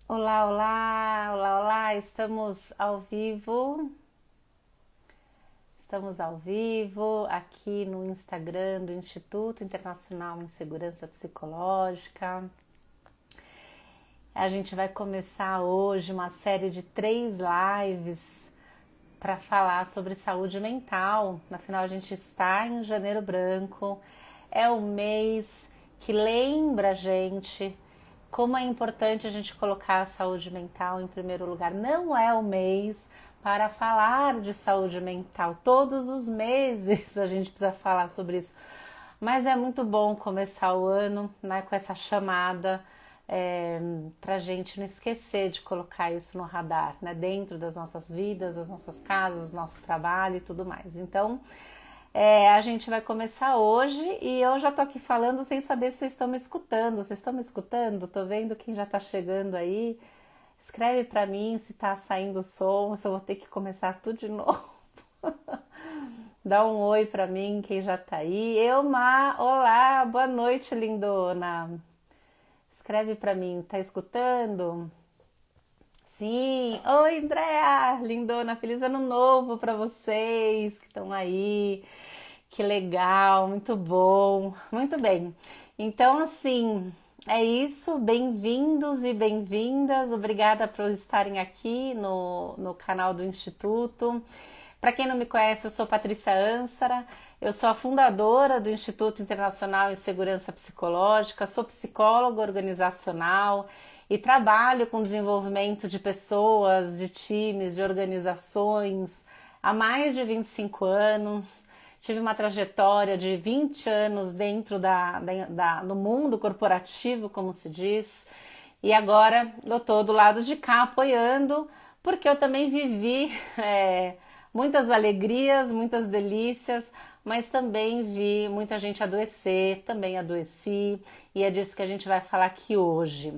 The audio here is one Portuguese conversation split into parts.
Olá, olá, olá, olá, estamos ao vivo aqui no Instagram do Instituto Internacional em Segurança Psicológica. A gente vai começar hoje uma série de 3 lives para falar sobre saúde mental. Afinal, a gente está em Janeiro Branco, é o mês que lembra a gente como é importante a gente colocar a saúde mental em primeiro lugar. Não é o mês para falar de saúde mental. Todos os meses a gente precisa falar sobre isso. Mas é muito bom começar o ano, né, com essa chamada para a gente não esquecer de colocar isso no radar, né, dentro das nossas vidas, das nossas casas, do nosso trabalho e tudo mais. Então, a gente vai começar hoje e eu já tô aqui falando sem saber se vocês estão me escutando. Vocês estão me escutando? Tô vendo quem já tá chegando aí. Escreve pra mim se tá saindo o som, se eu vou ter que começar tudo de novo. Dá um oi pra mim, quem já tá aí. Elma, olá, boa noite, lindona. Escreve pra mim, tá escutando? Sim. Oi, Andréa, lindona, feliz ano novo pra vocês que estão aí. Que legal, muito bom. Muito bem. Então, assim, é isso. Bem-vindos e bem-vindas. Obrigada por estarem aqui no canal do Instituto. Para quem não me conhece, eu sou Patrícia Ansara. Eu sou a fundadora do Instituto Internacional em Segurança Psicológica. Sou psicóloga organizacional e trabalho com desenvolvimento de pessoas, de times, de organizações há mais de 25 anos. Tive uma trajetória de 20 anos dentro do mundo corporativo, como se diz, e agora eu estou do lado de cá apoiando, porque eu também vivi muitas alegrias, muitas delícias, mas também vi muita gente adoecer, também adoeci, e é disso que a gente vai falar aqui hoje.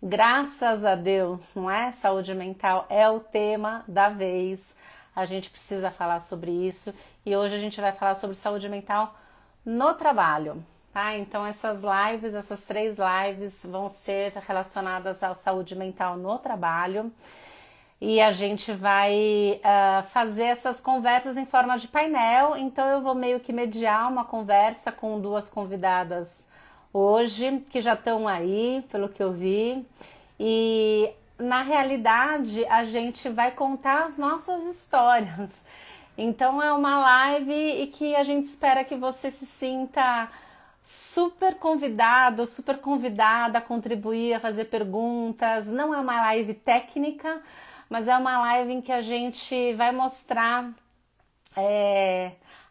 Graças a Deus, não é? Saúde mental é o tema da vez. A gente precisa falar sobre isso e hoje a gente vai falar sobre saúde mental no trabalho, tá? Então essas lives, essas 3 lives vão ser relacionadas à saúde mental no trabalho e a gente vai fazer essas conversas em forma de painel. Então eu vou meio que mediar uma conversa com 2 convidadas hoje, que já estão aí, pelo que eu vi, e na realidade a gente vai contar as nossas histórias. Então é uma live e que a gente espera que você se sinta super convidado, super convidada a contribuir, a fazer perguntas. Não é uma live técnica, mas é uma live em que a gente vai mostrar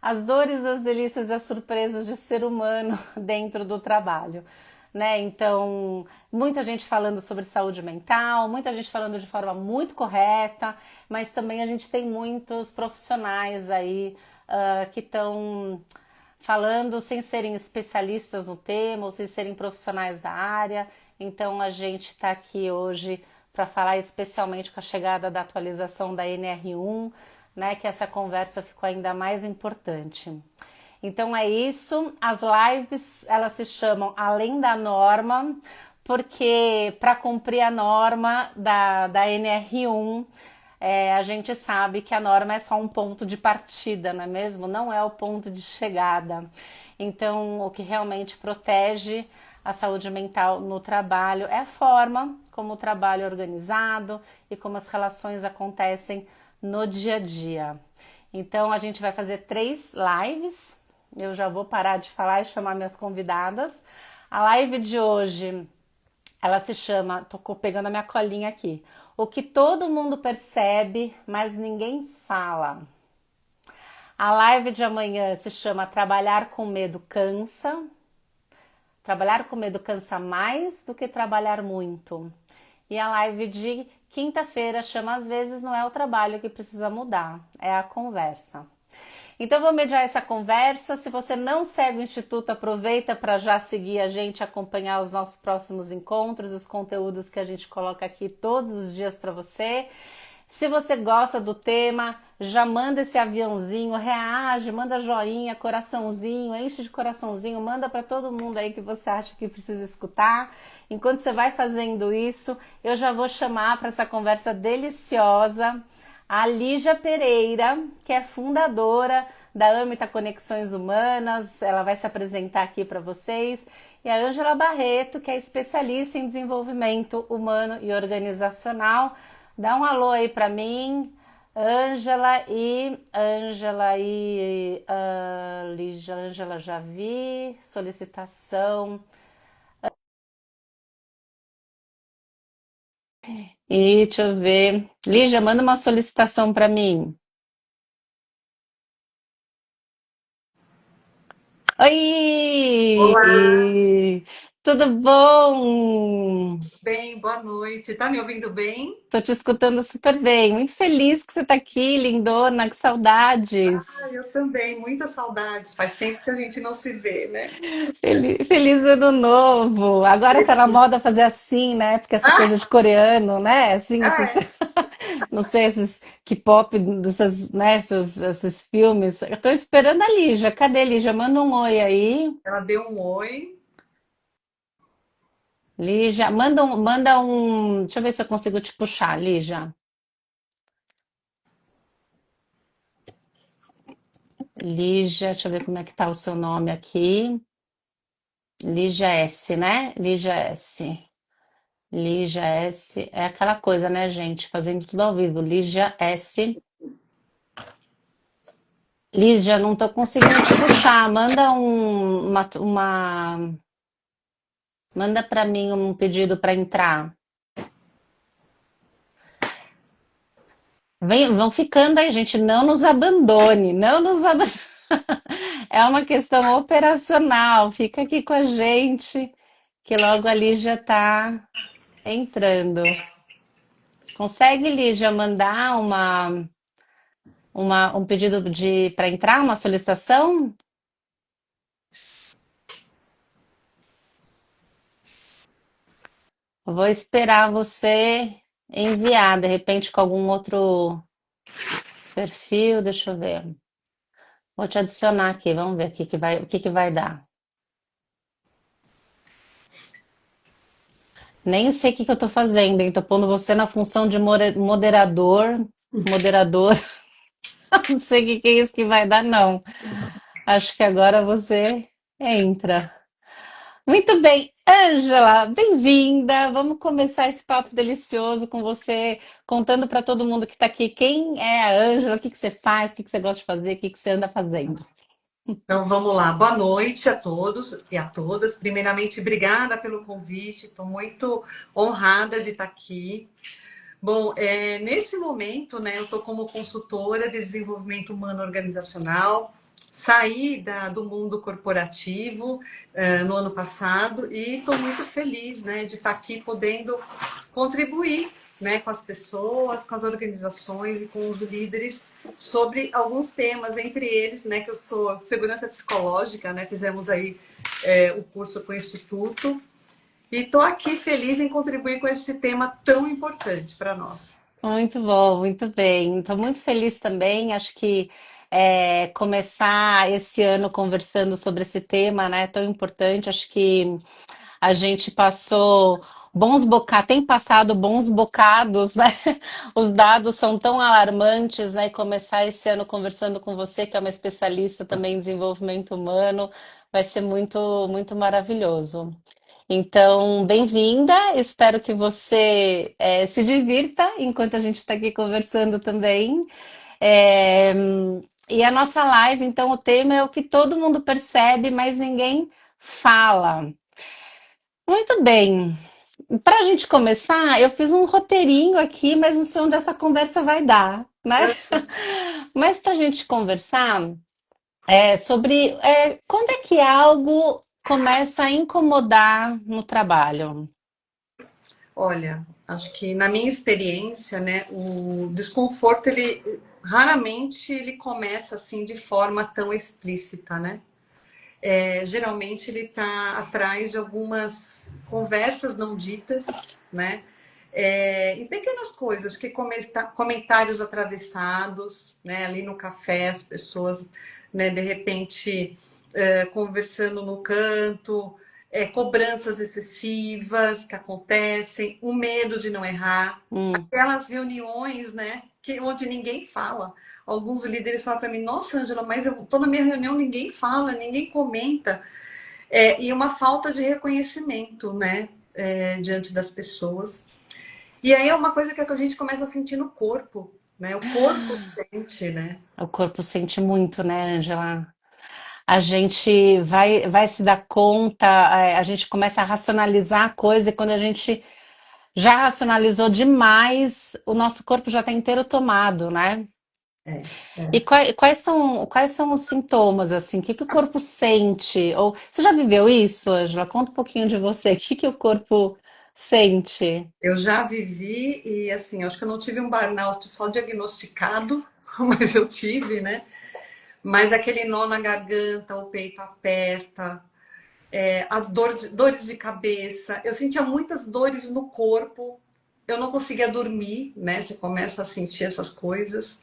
as dores, as delícias e as surpresas de ser humano dentro do trabalho, né? Então, muita gente falando sobre saúde mental, muita gente falando de forma muito correta, mas também a gente tem muitos profissionais aí que estão falando sem serem especialistas no tema ou sem serem profissionais da área. Então, a gente está aqui hoje para falar especialmente com a chegada da atualização da NR1, né, que essa conversa ficou ainda mais importante. Então é isso, as lives elas se chamam Além da Norma, porque para cumprir a norma da NR1, a gente sabe que a norma é só um ponto de partida, não é mesmo? Não é o ponto de chegada. Então o que realmente protege a saúde mental no trabalho é a forma como o trabalho é organizado e como as relações acontecem no dia a dia. Então a gente vai fazer 3 lives. Eu já vou parar de falar e chamar minhas convidadas. A live de hoje, ela se chama, tô pegando a minha colinha aqui, o que todo mundo percebe, mas ninguém fala. A live de amanhã se chama Trabalhar com Medo Cansa. Trabalhar com medo cansa mais do que trabalhar muito. E a live de quinta-feira chama Às vezes não é o trabalho que precisa mudar, é a conversa. Então vou mediar essa conversa. Se você não segue o Instituto, aproveita para já seguir a gente, acompanhar os nossos próximos encontros, os conteúdos que a gente coloca aqui todos os dias para você. Se você gosta do tema, já manda esse aviãozinho, reage, manda joinha, coraçãozinho, enche de coraçãozinho, manda para todo mundo aí que você acha que precisa escutar. Enquanto você vai fazendo isso, eu já vou chamar para essa conversa deliciosa a Lígia Pereira, que é fundadora da Amita Conexões Humanas. Ela vai se apresentar aqui para vocês. E a Ângela Barreto, que é especialista em desenvolvimento humano e organizacional. Dá um alô aí para mim, Lígia, Ângela já vi, solicitação. E deixa eu ver. Lígia, manda uma solicitação para mim. Olá, Oi! Tudo bom? bem, boa noite. Tá me ouvindo bem? Tô te escutando super bem. Muito feliz que você tá aqui, lindona, que saudades. Eu também, muitas saudades. Faz tempo que a gente não se vê, né? Feliz ano novo. Agora tá na moda fazer assim, né? Porque essa Ah, coisa de coreano, né? Assim, esses, é. não sei, esses K-pop, dessas, né? Esses filmes. Eu tô esperando a Lígia. Cadê a Lígia? Manda um oi aí. Ela deu um oi. Lígia, manda um. Deixa eu ver se eu consigo te puxar, Lígia. Lígia, deixa eu ver como é que tá o seu nome aqui. Lígia S, né? Lígia S. Lígia S. É aquela coisa, né, gente? Fazendo tudo ao vivo. Lígia S. Lígia, não tô conseguindo te puxar. Manda para mim um pedido para entrar. Vão ficando aí, gente. Não nos abandone. Não nos abandone. É uma questão operacional. Fica aqui com a gente, que logo a Lígia tá entrando. Consegue, Lígia, mandar um pedido de para entrar, uma solicitação? Vou esperar você enviar, de repente, com algum outro perfil. Deixa eu ver. Vou te adicionar aqui, vamos ver o que que vai dar. Nem sei o que eu tô fazendo, hein? Tô pondo você na função de moderador. Não sei o que é isso que vai dar, não. Acho que agora você entra. Muito bem, Ângela, bem-vinda. Vamos começar esse papo delicioso com você, contando para todo mundo que está aqui quem é a Ângela, o que que você faz, o que que você gosta de fazer, o que que você anda fazendo. Então vamos lá. Boa noite a todos e a todas. Primeiramente, obrigada pelo convite. Estou muito honrada de estar aqui. Bom, nesse momento, né, eu estou como consultora de desenvolvimento humano organizacional, saí do mundo corporativo no ano passado e estou muito feliz, né, de estar aqui podendo contribuir, né, com as pessoas, com as organizações e com os líderes sobre alguns temas, entre eles, né, que eu sou segurança psicológica, né, fizemos aí o curso com o Instituto, e estou aqui feliz em contribuir com esse tema tão importante para nós. Muito bom, muito bem. Estou muito feliz também. Acho que começar esse ano conversando sobre esse tema, né, tão importante. Acho que a gente passou tem passado bons bocados, né? Os dados são tão alarmantes, né? E começar esse ano conversando com você, que é uma especialista também em desenvolvimento humano, vai ser muito, muito maravilhoso. Então, bem-vinda. Espero que você se divirta enquanto a gente está aqui conversando também. É, e a nossa live, então, o tema é o que todo mundo percebe, mas ninguém fala. Muito bem. Para a gente começar, eu fiz um roteirinho aqui, mas não sei onde essa conversa vai dar, né? Mas para a gente conversar sobre quando é que algo começa a incomodar no trabalho. Olha, acho que na minha experiência, né, o desconforto ele raramente ele começa assim de forma tão explícita, né? Geralmente ele está atrás de algumas conversas não ditas, né? em pequenas coisas, que comentários atravessados, né? Ali no café, as pessoas, né, de repente, conversando no canto, cobranças excessivas que acontecem, o medo de não errar, Hum. aquelas reuniões, né, onde ninguém fala. Alguns líderes falam para mim: Nossa, Ângela, mas eu estou na minha reunião, ninguém fala, ninguém comenta. E uma falta de reconhecimento, né, diante das pessoas. E aí é uma coisa que a gente começa a sentir no corpo, né? O corpo sente, né? O corpo sente muito, né, Ângela? A gente vai se dar conta, a gente começa a racionalizar a coisa, e quando a gente já racionalizou demais, o nosso corpo já está inteiro tomado, né? É, E é. quais são os sintomas, assim? O que que o corpo sente? Ou você já viveu isso, Ângela? Conta um pouquinho de você. O que que o corpo sente? Eu já vivi e assim, acho que eu não tive um burnout só diagnosticado, mas eu tive, né? Mas aquele nó na garganta, o peito aperta, a dores de cabeça. Eu sentia muitas dores no corpo. Eu não conseguia dormir, né? Você começa a sentir essas coisas.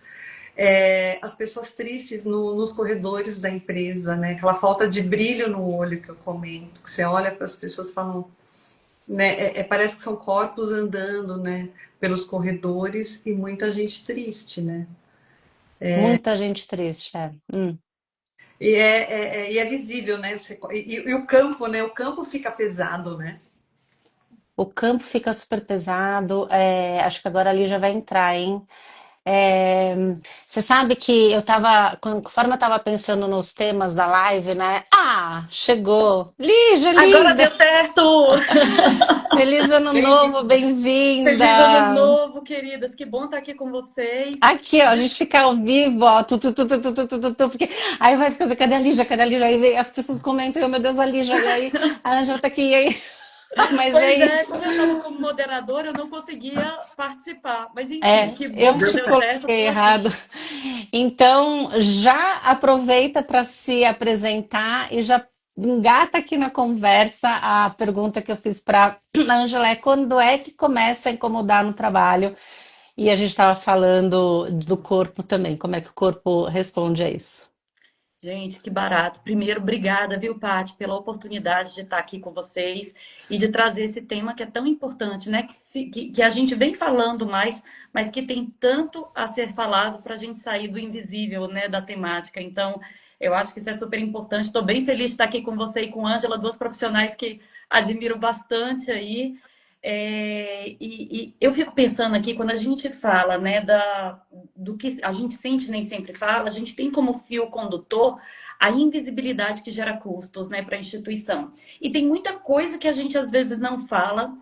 As pessoas tristes nos corredores da empresa, né? Aquela falta de brilho no olho que eu comento, que você olha para as pessoas e falam, né? Parece que são corpos andando, né? Pelos corredores e muita gente triste, né? Muita gente triste, é. E é visível, né? E o campo, né? O campo fica pesado, né? O campo fica super pesado. Acho que agora ali já vai entrar, hein? É, você sabe que conforme eu tava pensando nos temas da live, né? Ah, chegou! Lígia, Agora linda! deu certo! Feliz ano novo, Bem-vindo. Feliz ano bem-vinda! novo, queridas. Que bom estar aqui com vocês. Aqui, ó, a gente fica ao vivo, ó, porque aí vai ficar assim, cadê a Lígia? Cadê a Lígia? Aí as pessoas comentam, oh, meu Deus, a Lígia, e aí a Ângela tá aqui, e aí... Mas é Pois é, isso. como eu estava como moderadora, eu não conseguia participar. Mas enfim, É, que bom eu que Deu te deu certo. certo, eu coloquei tô errado. aqui. Então, já aproveita para se apresentar e já engata aqui na conversa a pergunta que eu fiz para a Ângela é quando é que começa a incomodar no trabalho? E a gente estava falando do corpo também, como é que o corpo responde a isso? Gente, que barato. Primeiro, obrigada, viu, Paty, pela oportunidade de estar aqui com vocês e de trazer esse tema que é tão importante, né? Que a gente vem falando mais, mas que tem tanto a ser falado para a gente sair do invisível, né, da temática. Então, eu acho que isso é super importante. Estou bem feliz de estar aqui com você e com a Ângela, duas profissionais que admiro bastante aí. E eu fico pensando aqui, quando a gente fala, né, do que a gente sente nem sempre fala, a gente tem como fio condutor a invisibilidade que gera custos, né, para a instituição. E tem muita coisa que a gente às vezes não fala,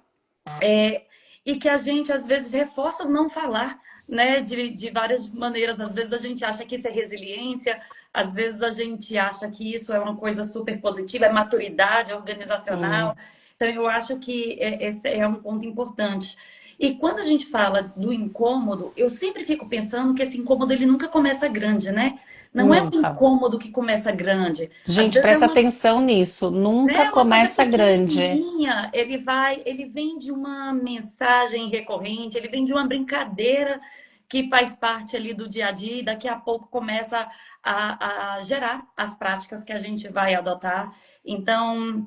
e que a gente às vezes reforça o não falar, né, de várias maneiras. Às vezes a gente acha que isso é resiliência, às vezes a gente acha que isso é uma coisa super positiva, é maturidade organizacional. Hum, Então, eu acho que esse é um ponto importante. E quando a gente fala do incômodo, eu sempre fico pensando que esse incômodo ele nunca começa grande, né? Não é um nunca. incômodo que começa grande. Às Gente, vezes é presta uma, atenção nisso. Nunca né, uma coisa começa grande. pequenininha. Ele vem de uma mensagem recorrente, ele vem de uma brincadeira que faz parte ali do dia a dia e daqui a pouco começa a gerar as práticas que a gente vai adotar. Então,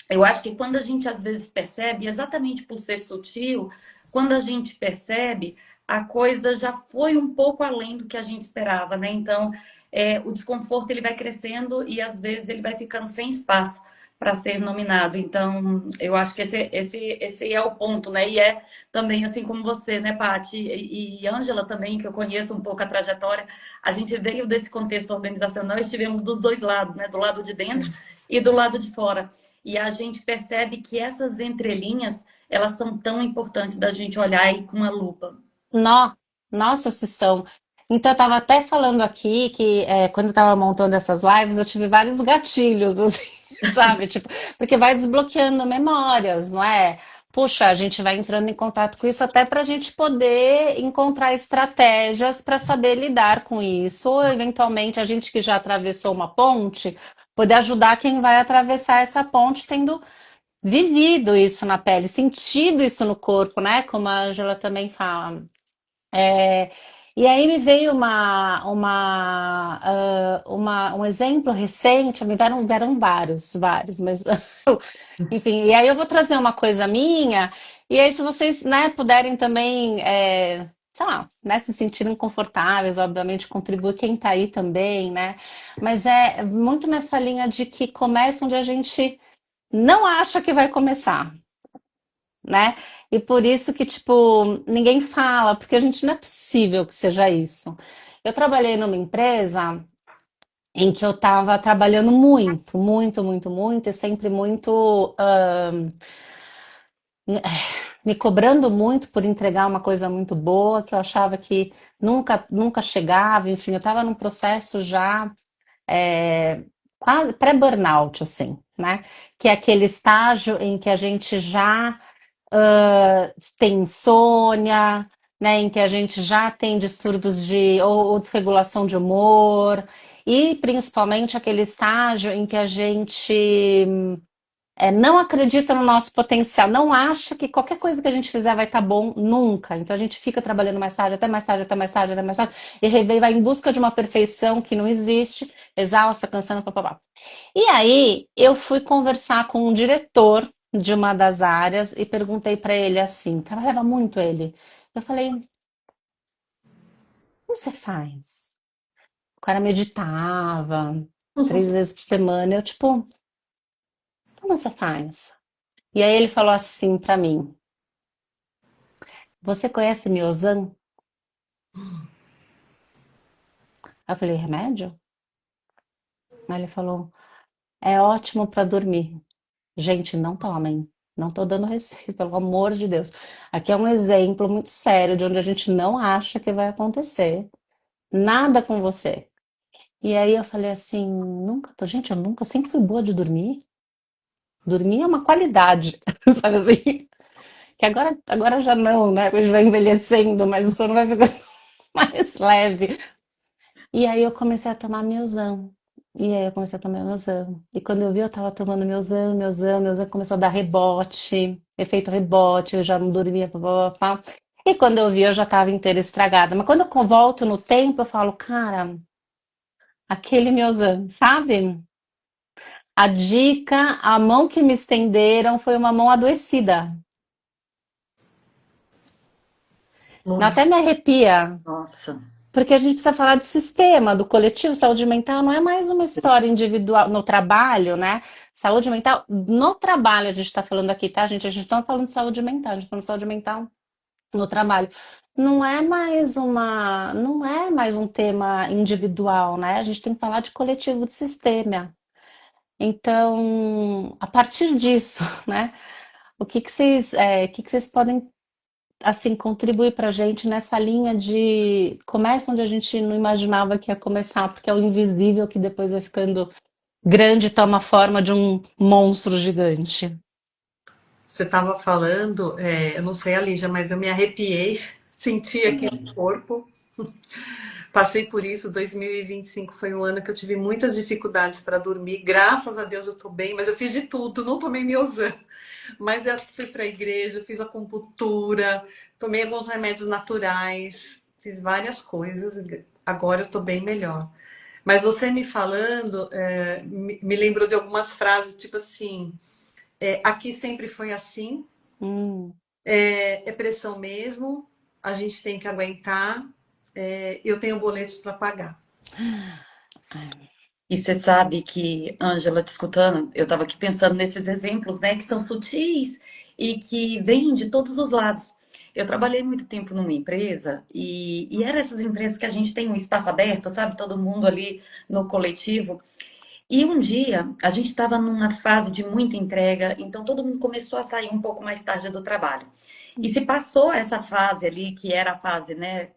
eu acho que quando a gente às vezes percebe, exatamente por ser sutil, quando a gente percebe, a coisa já foi um pouco além do que a gente esperava, né? Então, o desconforto ele vai crescendo e às vezes ele vai ficando sem espaço para ser nominado. Então, eu acho que esse é o ponto, né? E é também assim como você, né, Paty? E Ângela também, que eu conheço um pouco a trajetória, a gente veio desse contexto organizacional, estivemos dos dois lados, né? Do lado de dentro e do lado de fora. E a gente percebe que essas entrelinhas, elas são tão importantes da gente olhar aí com uma lupa. Nó, nossa, se são. Então, eu estava até falando aqui que quando eu estava montando essas lives, eu tive vários gatilhos, assim, sabe? Tipo, porque vai desbloqueando memórias, não é? Puxa, a gente vai entrando em contato com isso até para a gente poder encontrar estratégias para saber lidar com isso, ou eventualmente a gente que já atravessou uma ponte, poder ajudar quem vai atravessar essa ponte tendo vivido isso na pele, sentido isso no corpo, né? Como a Ângela também fala. É, e aí me veio um exemplo recente, vieram vários, mas enfim, e aí eu vou trazer uma coisa minha, e aí se vocês, né, puderem também, sei lá, né, se sentirem confortáveis, obviamente contribui quem tá aí também, né? Mas é muito nessa linha de que começa onde a gente não acha que vai começar, né? E por isso que, tipo, ninguém fala, porque a gente não é possível que seja isso. Eu trabalhei numa empresa em que eu estava trabalhando muito, e sempre muito me cobrando muito por entregar uma coisa muito boa, que eu achava que nunca chegava, enfim, eu estava num processo já quase pré-burnout, assim, né? Que é aquele estágio em que a gente já tem insônia, né, em que a gente já tem distúrbios ou desregulação de humor, e principalmente aquele estágio em que a gente não acredita no nosso potencial, não acha que qualquer coisa que a gente fizer vai estar bom nunca. Então a gente fica trabalhando mais tarde, até mais tarde, até mais tarde, até mais tarde, e vai em busca de uma perfeição que não existe, exausta, cansando, papapá. E aí eu fui conversar com um diretor de uma das áreas e perguntei para ele assim, trabalhava muito ele. Eu falei, como você faz? O cara meditava 3 vezes por semana. Eu tipo, como você faz? E aí ele falou assim para mim, você conhece Miozan? Aí eu falei, remédio? Aí ele falou, é ótimo para dormir. Gente, não tomem. Não tô dando receita, pelo amor de Deus. Aqui é um exemplo muito sério de onde a gente não acha que vai acontecer nada com você. E aí eu falei assim, gente, eu nunca, sempre fui boa de dormir. Dormir é uma qualidade, sabe assim? Que agora já não, né? A gente vai envelhecendo, mas o sono vai ficando mais leve. E aí eu comecei a tomar Miosan. E aí eu comecei a tomar Miosan. E quando eu vi, eu tava tomando Miosan começou a dar rebote, efeito rebote, eu já não dormia, pá. E quando eu vi, eu já tava inteira estragada. Mas quando eu volto no tempo, eu falo, cara, aquele Miosan, sabe? A dica, a mão que me estenderam foi uma mão adoecida. Não Não, é? até me arrepia. Nossa. Porque a gente precisa falar de sistema, do coletivo. Saúde mental não é mais uma história individual no trabalho, né? Saúde mental, no trabalho a gente está falando aqui, tá, gente? A gente não está falando de saúde mental, a gente está falando de saúde mental no trabalho. Não é mais um tema individual, né? A gente tem que falar de coletivo, de sistema. Então, a partir disso, né? O que que vocês podem assim, contribui para a gente nessa linha de começa onde a gente não imaginava que ia começar, porque é o invisível que depois vai ficando grande e toma a forma de um monstro gigante. Você estava falando, eu não sei a Lígia, mas eu me arrepiei, senti aqui no corpo. Passei por isso. 2025 foi um ano que eu tive muitas dificuldades para dormir. Graças a Deus eu tô bem, mas eu fiz de tudo, não tomei Miosan. Mas eu fui para a igreja, fiz acupuntura, tomei alguns remédios naturais, fiz várias coisas. Agora eu tô bem melhor. Mas você me falando, me lembrou de algumas frases, tipo assim, aqui sempre foi assim, Hum, é pressão mesmo, a gente tem que aguentar, eu tenho boletos para pagar. E você sabe que, Ângela, te escutando, eu estava aqui pensando nesses exemplos, né, que são sutis e que vêm de todos os lados. Eu trabalhei muito tempo numa empresa e era essas empresas que a gente tem um espaço aberto, sabe? Todo mundo ali no coletivo. E um dia a gente estava numa fase de muita entrega, então todo mundo começou a sair um pouco mais tarde do trabalho. E se passou essa fase ali, que era a fase, né,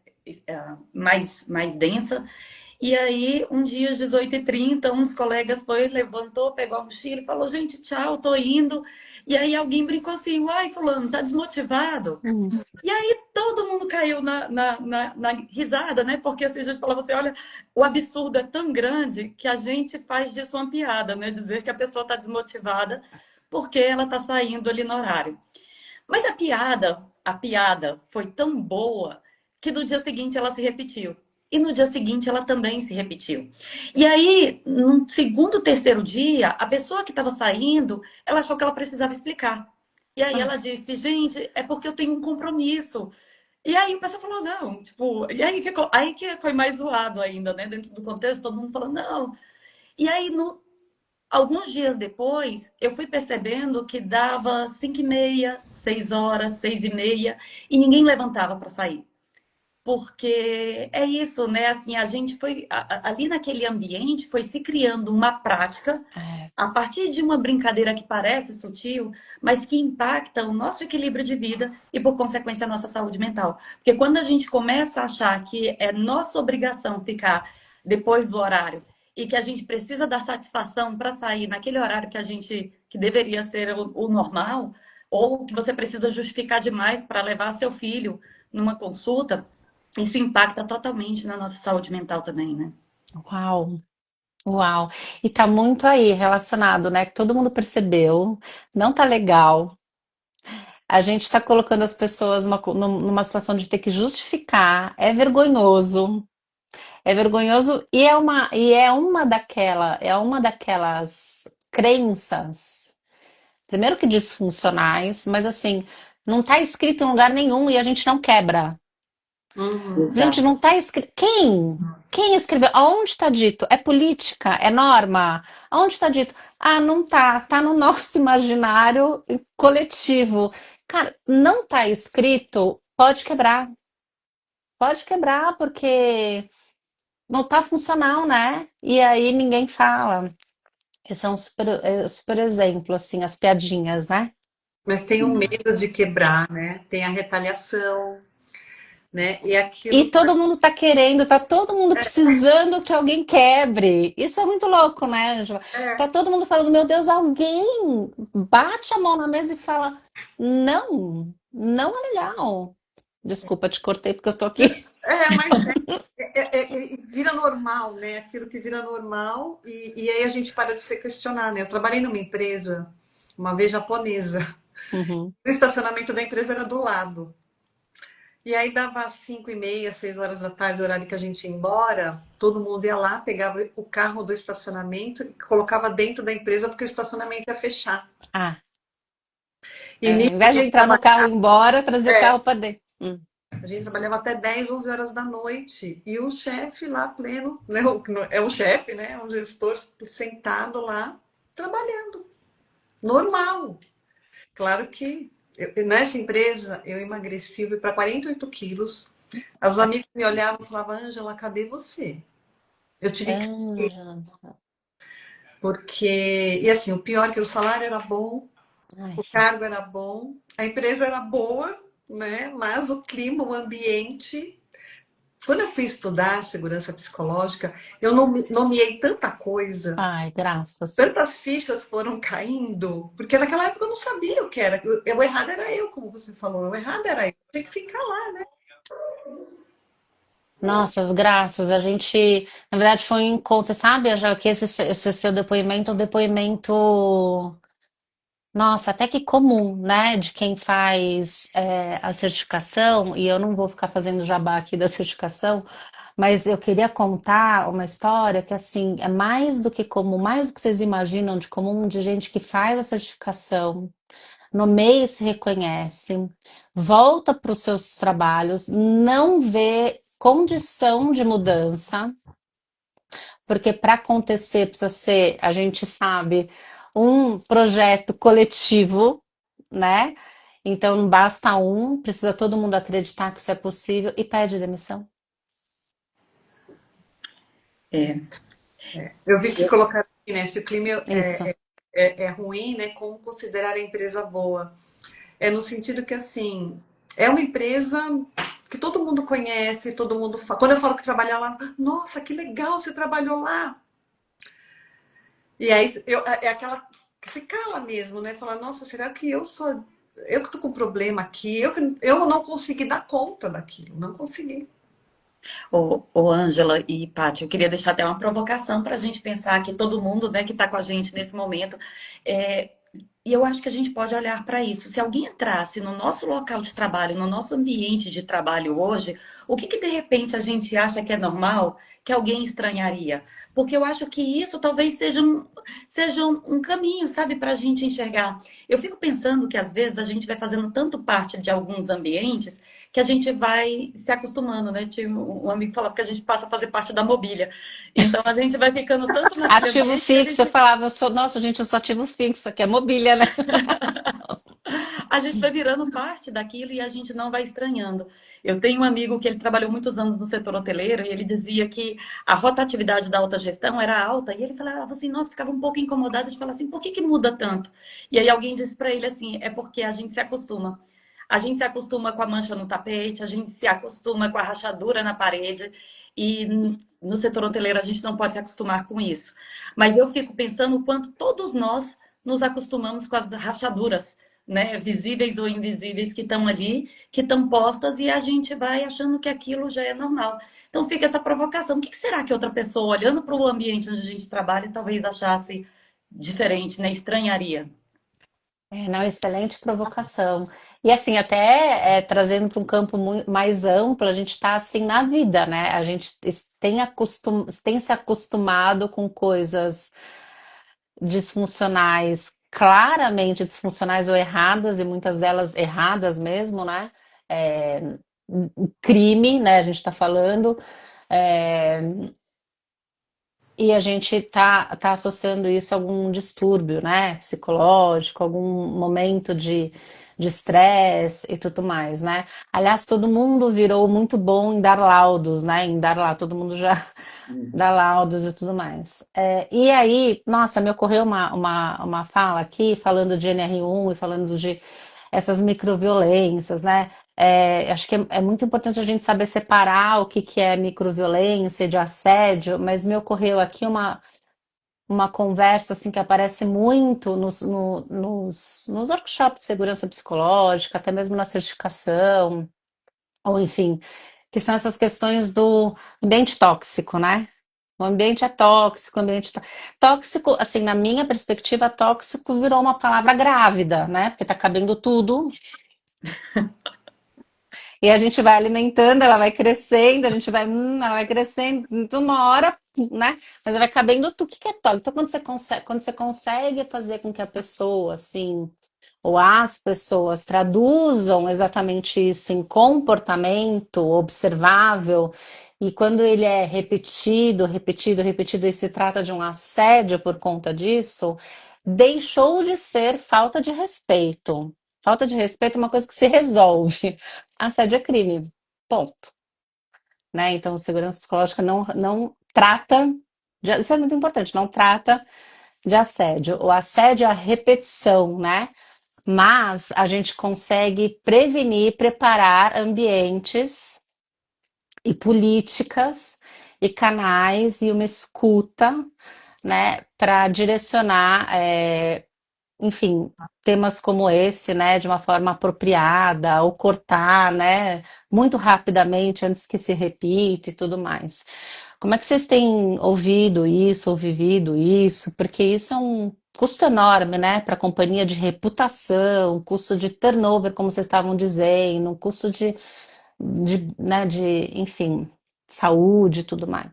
mais densa, e aí, um dia às 18h30, uns colegas levantou, pegou a mochila e falou, gente, tchau, tô indo. E aí alguém brincou assim, uai, fulano, tá desmotivado? hum. E aí todo mundo caiu na risada, né? Porque assim, a gente falava assim, olha, o absurdo é tão grande que a gente faz disso uma piada, né? Dizer que a pessoa está desmotivada porque ela está saindo ali no horário. Mas a piada foi tão boa que no dia seguinte ela se repetiu. E no dia seguinte ela também se repetiu. E aí, no segundo, terceiro dia, a pessoa que estava saindo, ela achou que ela precisava explicar. E aí ela disse, gente, é porque eu tenho um compromisso. E aí o pessoal falou, não, tipo, e aí ficou, aí que foi mais zoado ainda, né? Dentro do contexto, todo mundo falou, não. E aí, alguns dias depois, eu fui percebendo que dava 5h30, 6 horas, 6h30, e ninguém levantava para sair. Porque é isso, né? Assim, a gente foi ali naquele ambiente foi se criando uma prática É. a partir de uma brincadeira que parece sutil, mas que impacta o nosso equilíbrio de vida e, por consequência, a nossa saúde mental. Porque quando a gente começa a achar que é nossa obrigação ficar depois do horário e que a gente precisa dar satisfação para sair naquele horário que deveria ser o normal, ou que você precisa justificar demais para levar seu filho numa consulta, isso impacta totalmente na nossa saúde mental também, né? Uau, uau. E tá muito aí relacionado, né? Que todo mundo percebeu, não tá legal. A gente está colocando as pessoas numa situação de ter que justificar. É vergonhoso é uma daquelas crenças, primeiro que disfuncionais, mas assim, não está escrito em lugar nenhum e a gente não quebra. Gente, Exato. não está escrito. Quem? Quem escreveu? Aonde está dito? É política? É norma? Aonde está dito? Ah, não tá. Tá no nosso imaginário coletivo. Cara, não tá escrito, pode quebrar. Pode quebrar, porque não tá funcional, né? E aí ninguém fala. Esse é um super exemplo, assim, as piadinhas, né? Mas tem o medo de quebrar, né? Tem a retaliação, né? E E aquilo todo mundo tá querendo, tá todo mundo precisando que alguém quebre. Isso é muito louco, né, Angela? é, Tá todo mundo falando, meu Deus, alguém bate a mão na mesa e fala, não, não é legal. Desculpa, te cortei porque eu tô aqui. mas vira normal, né? Aquilo que vira normal, e aí a gente para de se questionar, né? Eu trabalhei numa empresa, uma vez japonesa, Uhum. o estacionamento da empresa era do lado. E aí dava 5h30, 6 horas da tarde, o horário que a gente ia embora, todo mundo ia lá, pegava o carro do estacionamento e colocava dentro da empresa porque o estacionamento ia fechar. Ah, E ao nisso invés de entrar no carro e ir embora, trazer o carro para dentro. a gente trabalhava até 10, 11 horas da noite. E o chefe lá, pleno, né? É um chefe, né? Um gestor sentado lá, trabalhando. Normal. Claro que nessa empresa eu emagreci, fui para 48 quilos. Os amigos me olhavam e falavam, Ângela, cadê você? Eu tive que. Ângela. Porque. E assim, o pior é que o salário era bom, Ai, o cargo era bom, a empresa era boa, né? Mas o clima, o ambiente. Quando eu fui estudar segurança psicológica, eu nomeei tanta coisa, ai, graças. tantas fichas foram caindo, porque naquela época eu não sabia o que era. O errado era eu, como você falou, o errado era eu. Tem que ficar lá, né? Nossa, as graças. A gente, na verdade, foi um encontro. Você sabe, Angela, que esse seu depoimento é um depoimento, nossa, até que comum, né? De quem faz a certificação, e eu não vou ficar fazendo jabá aqui da certificação, mas eu queria contar uma história que, assim, é mais do que comum, mais do que vocês imaginam de comum, de gente que faz a certificação, nomeia e se reconhece, volta para os seus trabalhos, não vê condição de mudança, porque para acontecer precisa ser, a gente sabe, um projeto coletivo, né? Então não basta um, precisa todo mundo acreditar que isso é possível e pede demissão. É, Eu vi que colocaram aqui, né? Se o clima Isso. é ruim, né? Como considerar a empresa boa? É no sentido que, assim, é uma empresa que todo mundo conhece, todo mundo fala. Quando eu falo que trabalha lá, nossa, que legal, você trabalhou lá. E aí é aquela que se cala mesmo, né? Fala, nossa, será que eu sou. Eu que tô com problema aqui, eu não consegui dar conta daquilo, não consegui. ô Ângela e Paty, eu queria deixar até uma provocação para a gente pensar que todo mundo, né, que está com a gente nesse momento, é, E eu acho que a gente pode olhar para isso. Se alguém entrasse no nosso local de trabalho, no nosso ambiente de trabalho hoje, o que de repente a gente acha que é normal, que alguém estranharia? Porque eu acho que isso talvez seja um caminho, sabe, para a gente enxergar. Eu fico pensando que às vezes a gente vai fazendo tanto parte de alguns ambientes que a gente vai se acostumando, né? Tinha um amigo que falava que a gente passa a fazer parte da mobília. Então a gente vai ficando tanto naquele Ativo ambiente que a fixo, eu gente falava, nossa, gente, eu sou ativo fixo, aqui é mobília, né? a gente vai virando parte daquilo e a gente não vai estranhando. Eu tenho um amigo que ele trabalhou muitos anos no setor hoteleiro e ele dizia que a rotatividade da alta gestão era alta e ele falava assim, nossa, ficava um pouco incomodado de falar assim, por que muda tanto? E aí alguém disse para ele assim, é porque a gente se acostuma. A gente se acostuma com a mancha no tapete, a gente se acostuma com a rachadura na parede e no setor hoteleiro a gente não pode se acostumar com isso. Mas eu fico pensando o quanto todos nós nos acostumamos com as rachaduras, né, visíveis ou invisíveis que estão ali, que estão postas e a gente vai achando que aquilo já é normal. Então fica essa provocação. O que será que outra pessoa, olhando para o ambiente onde a gente trabalha, talvez achasse diferente, né? Estranharia. É, não, excelente provocação. E assim, até trazendo para um campo mais amplo, a gente está assim na vida, né? A gente tem se acostumado com coisas disfuncionais, claramente disfuncionais ou erradas, e muitas delas erradas mesmo, né? É, crime, né? A gente está falando. É, e a gente tá associando isso a algum distúrbio, né? Psicológico, algum momento de estresse e tudo mais, né? Aliás, todo mundo virou muito bom em dar laudos, né? Em dar lá, todo mundo já dá laudos e tudo mais. E aí, nossa, me ocorreu uma fala aqui, falando de NR1 e falando de essas microviolências, né? Acho que é muito importante a gente saber separar o que é microviolência de assédio, mas me ocorreu aqui uma conversa assim que aparece muito nos workshops de segurança psicológica, até mesmo na certificação, ou enfim, que são essas questões do ambiente tóxico, né? O ambiente é tóxico, o ambiente tóxico, assim, na minha perspectiva, tóxico virou uma palavra grávida, né? Porque tá cabendo tudo. E a gente vai alimentando, ela vai crescendo, ela vai crescendo, uma hora, né? Mas vai cabendo tudo. O que é tóxico? Então, quando você consegue fazer com que a pessoa, assim, ou as pessoas traduzam exatamente isso em comportamento observável, e quando ele é repetido, repetido, repetido, e se trata de um assédio por conta disso, deixou de ser falta de respeito. Falta de respeito é uma coisa que se resolve. Assédio é crime. Ponto. Né? Então, segurança psicológica não trata. Isso é muito importante, não trata de assédio. O assédio é a repetição, né? Mas a gente consegue prevenir, preparar ambientes e políticas e canais e uma escuta, né, para direcionar, enfim, temas como esse, né, de uma forma apropriada, ou cortar, né, muito rapidamente antes que se repita e tudo mais. Como é que vocês têm ouvido isso ou vivido isso? Porque isso é um custo enorme, né, para a companhia de reputação, custo de turnover, como vocês estavam dizendo, um custo né, enfim, saúde e tudo mais.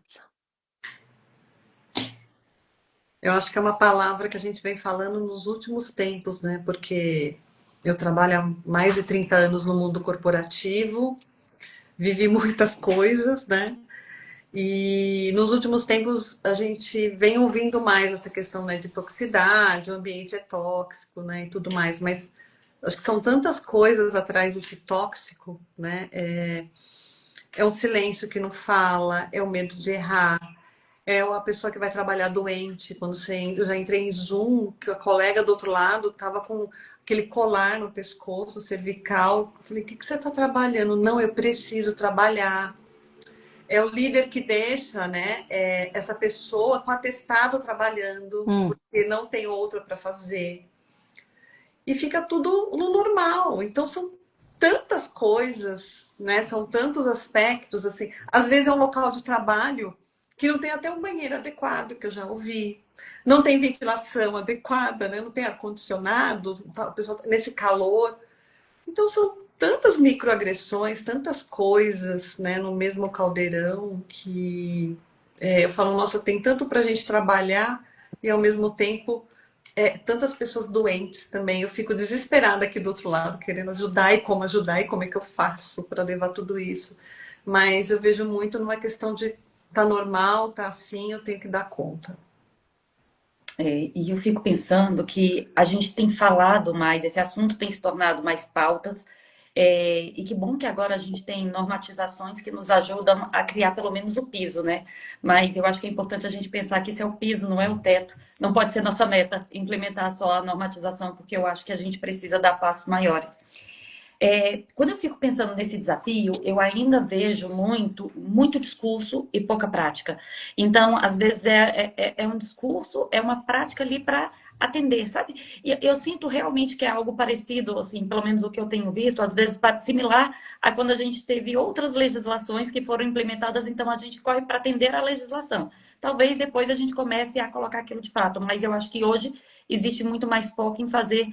Eu acho que é uma palavra que a gente vem falando nos últimos tempos, né? Porque eu trabalho há mais de 30 anos no mundo corporativo, vivi muitas coisas, né? E nos últimos tempos a gente vem ouvindo mais essa questão, né, de toxicidade, o ambiente é tóxico, né, e tudo mais, mas acho que são tantas coisas atrás desse tóxico, né? É o silêncio que não fala, é o medo de errar, é a pessoa que vai trabalhar doente. Quando você entra, eu já entrei em Zoom, que a colega do outro lado estava com aquele colar no pescoço, cervical. Eu falei, o que você está trabalhando? Não, eu preciso trabalhar. É o líder que deixa, né, essa pessoa com atestado trabalhando, Hum. porque não tem outra para fazer. E fica tudo no normal. Então são tantas coisas, né? São tantos aspectos assim. Às vezes é um local de trabalho que não tem até um banheiro adequado, que eu já ouvi. Não tem ventilação adequada, né? Não tem ar-condicionado, a pessoa nesse calor. Então são tantas microagressões, tantas coisas, né, no mesmo caldeirão que eu falo, nossa, tem tanto para a gente trabalhar e ao mesmo tempo tantas pessoas doentes também. Eu fico desesperada aqui do outro lado, querendo ajudar e como é que eu faço para levar tudo isso. Mas eu vejo muito numa questão de tá normal, tá assim, eu tenho que dar conta. E eu fico pensando que a gente tem falado mais, esse assunto tem se tornado mais pautas, e que bom que agora a gente tem normatizações que nos ajudam a criar pelo menos o piso, né? Mas eu acho que é importante a gente pensar que esse é o piso, não é o teto. Não pode ser nossa meta implementar só a normatização, porque eu acho que a gente precisa dar passos maiores. Quando eu fico pensando nesse desafio, eu ainda vejo muito discurso e pouca prática. Então, às vezes é um discurso, é uma prática ali para atender, sabe? E eu sinto realmente que é algo parecido, assim, pelo menos o que eu tenho visto, às vezes similar a quando a gente teve outras legislações que foram implementadas, então a gente corre para atender a legislação. Talvez depois a gente comece a colocar aquilo de fato, mas eu acho que hoje existe muito mais foco em fazer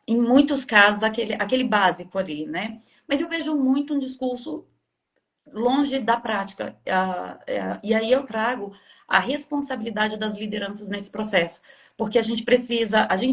em muitos casos, aquele básico ali, né? Mas eu vejo muito um discurso longe da prática. E aí eu trago a responsabilidade das lideranças nesse processo. Porque a gente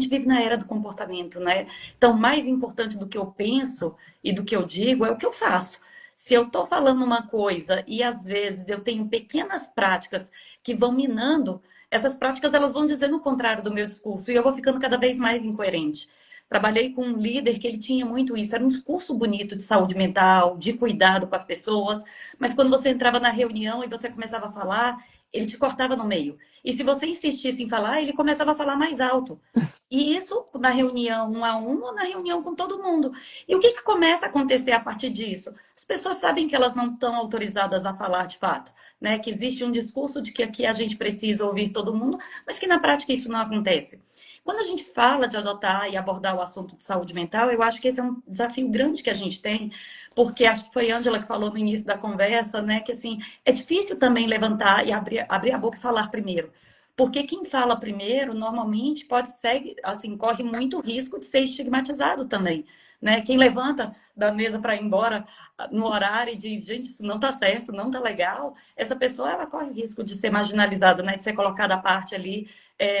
vive na era do comportamento, né? Então, mais importante do que eu penso e do que eu digo é o que eu faço. Se eu estou falando uma coisa e às vezes eu tenho pequenas práticas que vão minando, essas práticas elas vão dizendo o contrário do meu discurso e eu vou ficando cada vez mais incoerente. Trabalhei com um líder que ele tinha muito isso. Era um discurso bonito de saúde mental, de cuidado com as pessoas, mas quando você entrava na reunião e você começava a falar, ele te cortava no meio. E se você insistisse em falar, ele começava a falar mais alto. E isso na reunião um a um ou na reunião com todo mundo. E o que, que começa a acontecer a partir disso? As pessoas sabem que elas não estão autorizadas a falar de fato, né? Que existe um discurso de que aqui a gente precisa ouvir todo mundo, mas que na prática isso não acontece. Quando a gente fala de adotar e abordar o assunto de saúde mental, eu acho que esse é um desafio grande que a gente tem, porque acho que foi a Ângela que falou no início da conversa, né? Que assim, é difícil também levantar e abrir a boca e falar primeiro. Porque quem fala primeiro, normalmente, pode ser, assim, corre muito risco de ser estigmatizado também, né? Quem levanta da mesa para ir embora no horário e diz, gente, isso não está certo, não está legal, essa pessoa, ela corre o risco de ser marginalizada, né? De ser colocada à parte ali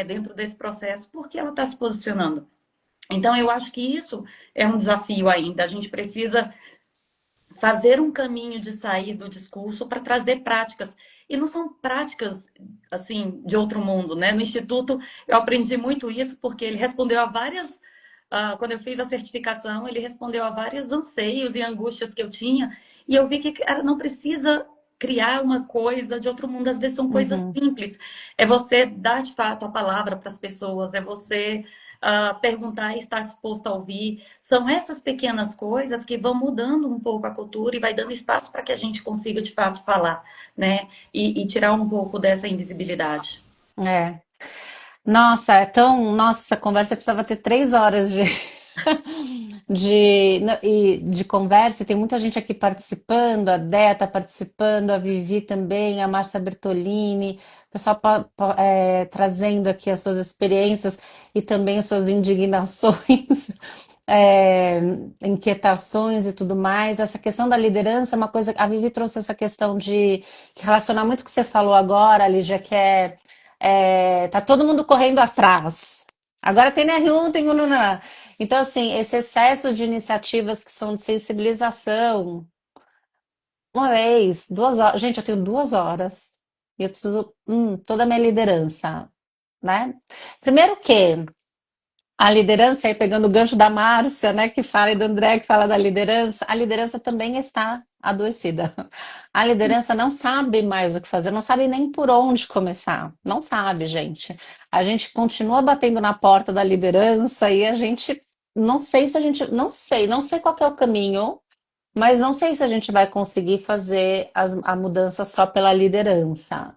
dentro desse processo, porque ela está se posicionando. Então, eu acho que isso é um desafio ainda. A gente precisa fazer um caminho de sair do discurso para trazer práticas. E não são práticas, assim, de outro mundo, né? No Instituto, eu aprendi muito isso, porque ele respondeu a várias... quando eu fiz a certificação, ele respondeu a vários anseios e angústias que eu tinha. E eu vi que cara, não precisa criar uma coisa de outro mundo. Às vezes são coisas Uhum. simples. É você dar, de fato, a palavra para as pessoas. É você... perguntar e estar disposto a ouvir. São essas pequenas coisas que vão mudando um pouco a cultura e vai dando espaço para que a gente consiga, de fato, falar, né? E tirar um pouco dessa invisibilidade. É. Nossa, é tão. Nossa, essa conversa precisava ter 3 horas de conversa. E tem muita gente aqui participando. A Déia está participando, a Vivi também, a Márcia Bertolini, o pessoal trazendo aqui as suas experiências e também as suas indignações. é, Inquietações e tudo mais. Essa questão da liderança é uma coisa. A Vivi trouxe essa questão de relacionar muito com o que você falou agora, Lígia, que tá todo mundo correndo atrás. Agora tem NR1, tem o Então, assim, esse excesso de iniciativas que são de sensibilização, uma vez, 2 horas. Gente, eu tenho 2 horas e eu preciso, toda a minha liderança, né? Primeiro que a liderança, aí pegando o gancho da Márcia, né, que fala, e do André, que fala da liderança, a liderança também está adoecida. A liderança não sabe mais o que fazer, não sabe nem por onde começar. Não sabe, gente. A gente continua batendo na porta da liderança e a gente, não sei se a gente, não sei qual que é o caminho, mas não sei se a gente vai conseguir fazer a mudança só pela liderança.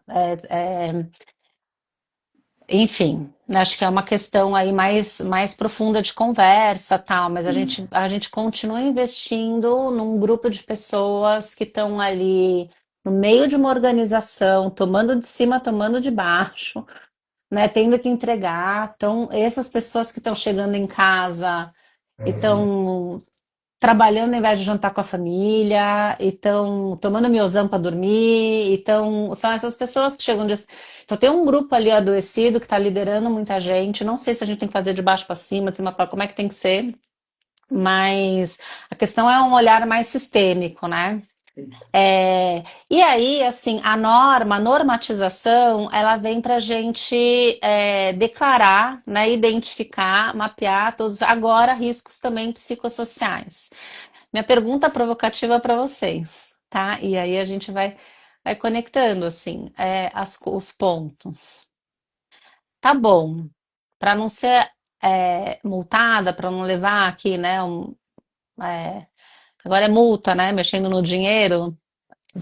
Enfim, acho que é uma questão aí mais profunda de conversa, tal, mas a gente continua investindo num grupo de pessoas que estão ali no meio de uma organização, tomando de cima, tomando de baixo, né? Tendo que entregar. Então, essas pessoas que estão chegando em casa e estão trabalhando ao invés de jantar com a família, e estão tomando miozão para dormir, então são essas pessoas que chegam de... Então tem um grupo ali adoecido que está liderando muita gente. Não sei se a gente tem que fazer de baixo para cima, de cima para como é que tem que ser, mas a questão é um olhar mais sistêmico, né? E aí, assim, a normatização, ela vem para a gente declarar, né, identificar, mapear todos, agora, riscos também psicossociais. Minha pergunta provocativa para vocês, tá? E aí a gente vai conectando, assim, os pontos. Tá bom, para não ser multada, para não levar aqui, né, é, agora é multa, né, mexendo no dinheiro,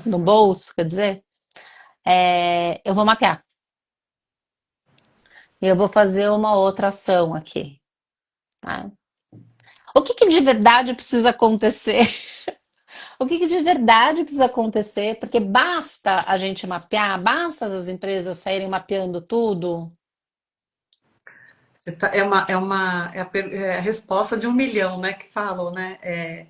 no bolso, quer dizer, eu vou mapear. E eu vou fazer uma outra ação aqui, tá? O que que de verdade precisa acontecer? O que que de verdade precisa acontecer? Porque basta a gente mapear, basta as empresas saírem mapeando tudo. É a resposta de 1 milhão, né, que falam, né?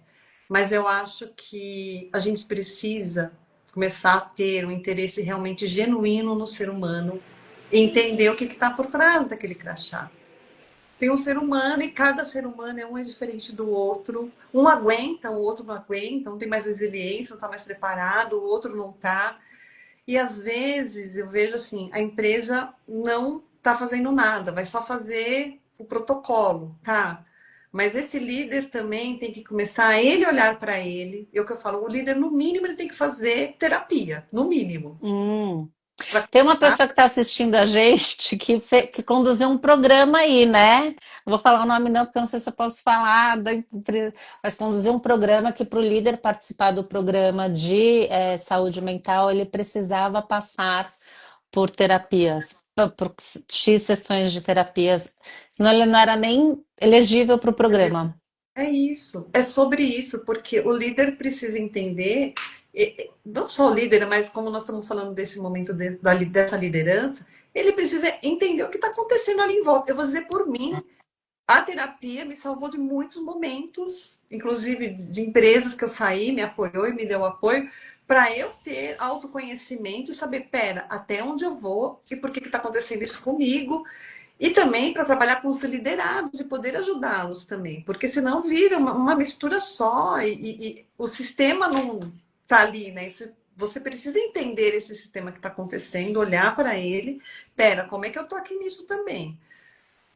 Mas eu acho que a gente precisa começar a ter um interesse realmente genuíno no ser humano e entender o que está por trás daquele crachá. Tem um ser humano e cada ser humano um é diferente do outro. Um aguenta, o outro não aguenta, um tem mais resiliência, um está mais preparado, o outro não está. E às vezes eu vejo assim, a empresa não está fazendo nada, vai só fazer o protocolo, tá? Mas esse líder também tem que começar a ele olhar para ele. É o que eu falo, o líder, no mínimo, ele tem que fazer terapia, no mínimo. Hum. Pra... Tem uma pessoa que está assistindo a gente que conduziu um programa aí, né? Não vou falar o nome não, porque eu não sei se eu posso falar da empresa, mas conduziu um programa que para o líder participar do programa de saúde mental, ele precisava passar por terapias, por X sessões de terapias, senão ele não era nem elegível para o programa. É isso, é sobre isso, porque o líder precisa entender, não só o líder, mas como nós estamos falando desse momento dessa liderança, ele precisa entender o que está acontecendo ali em volta. Eu vou dizer por mim, a terapia me salvou de muitos momentos, inclusive de empresas que eu saí, me apoiou e me deu apoio, para eu ter autoconhecimento e saber, pera, até onde eu vou e por que está acontecendo isso comigo. E também para trabalhar com os liderados e poder ajudá-los também, porque senão vira uma mistura só e o sistema não está ali, né? Você precisa entender esse sistema que está acontecendo, olhar para ele, pera, como é que eu estou aqui nisso também?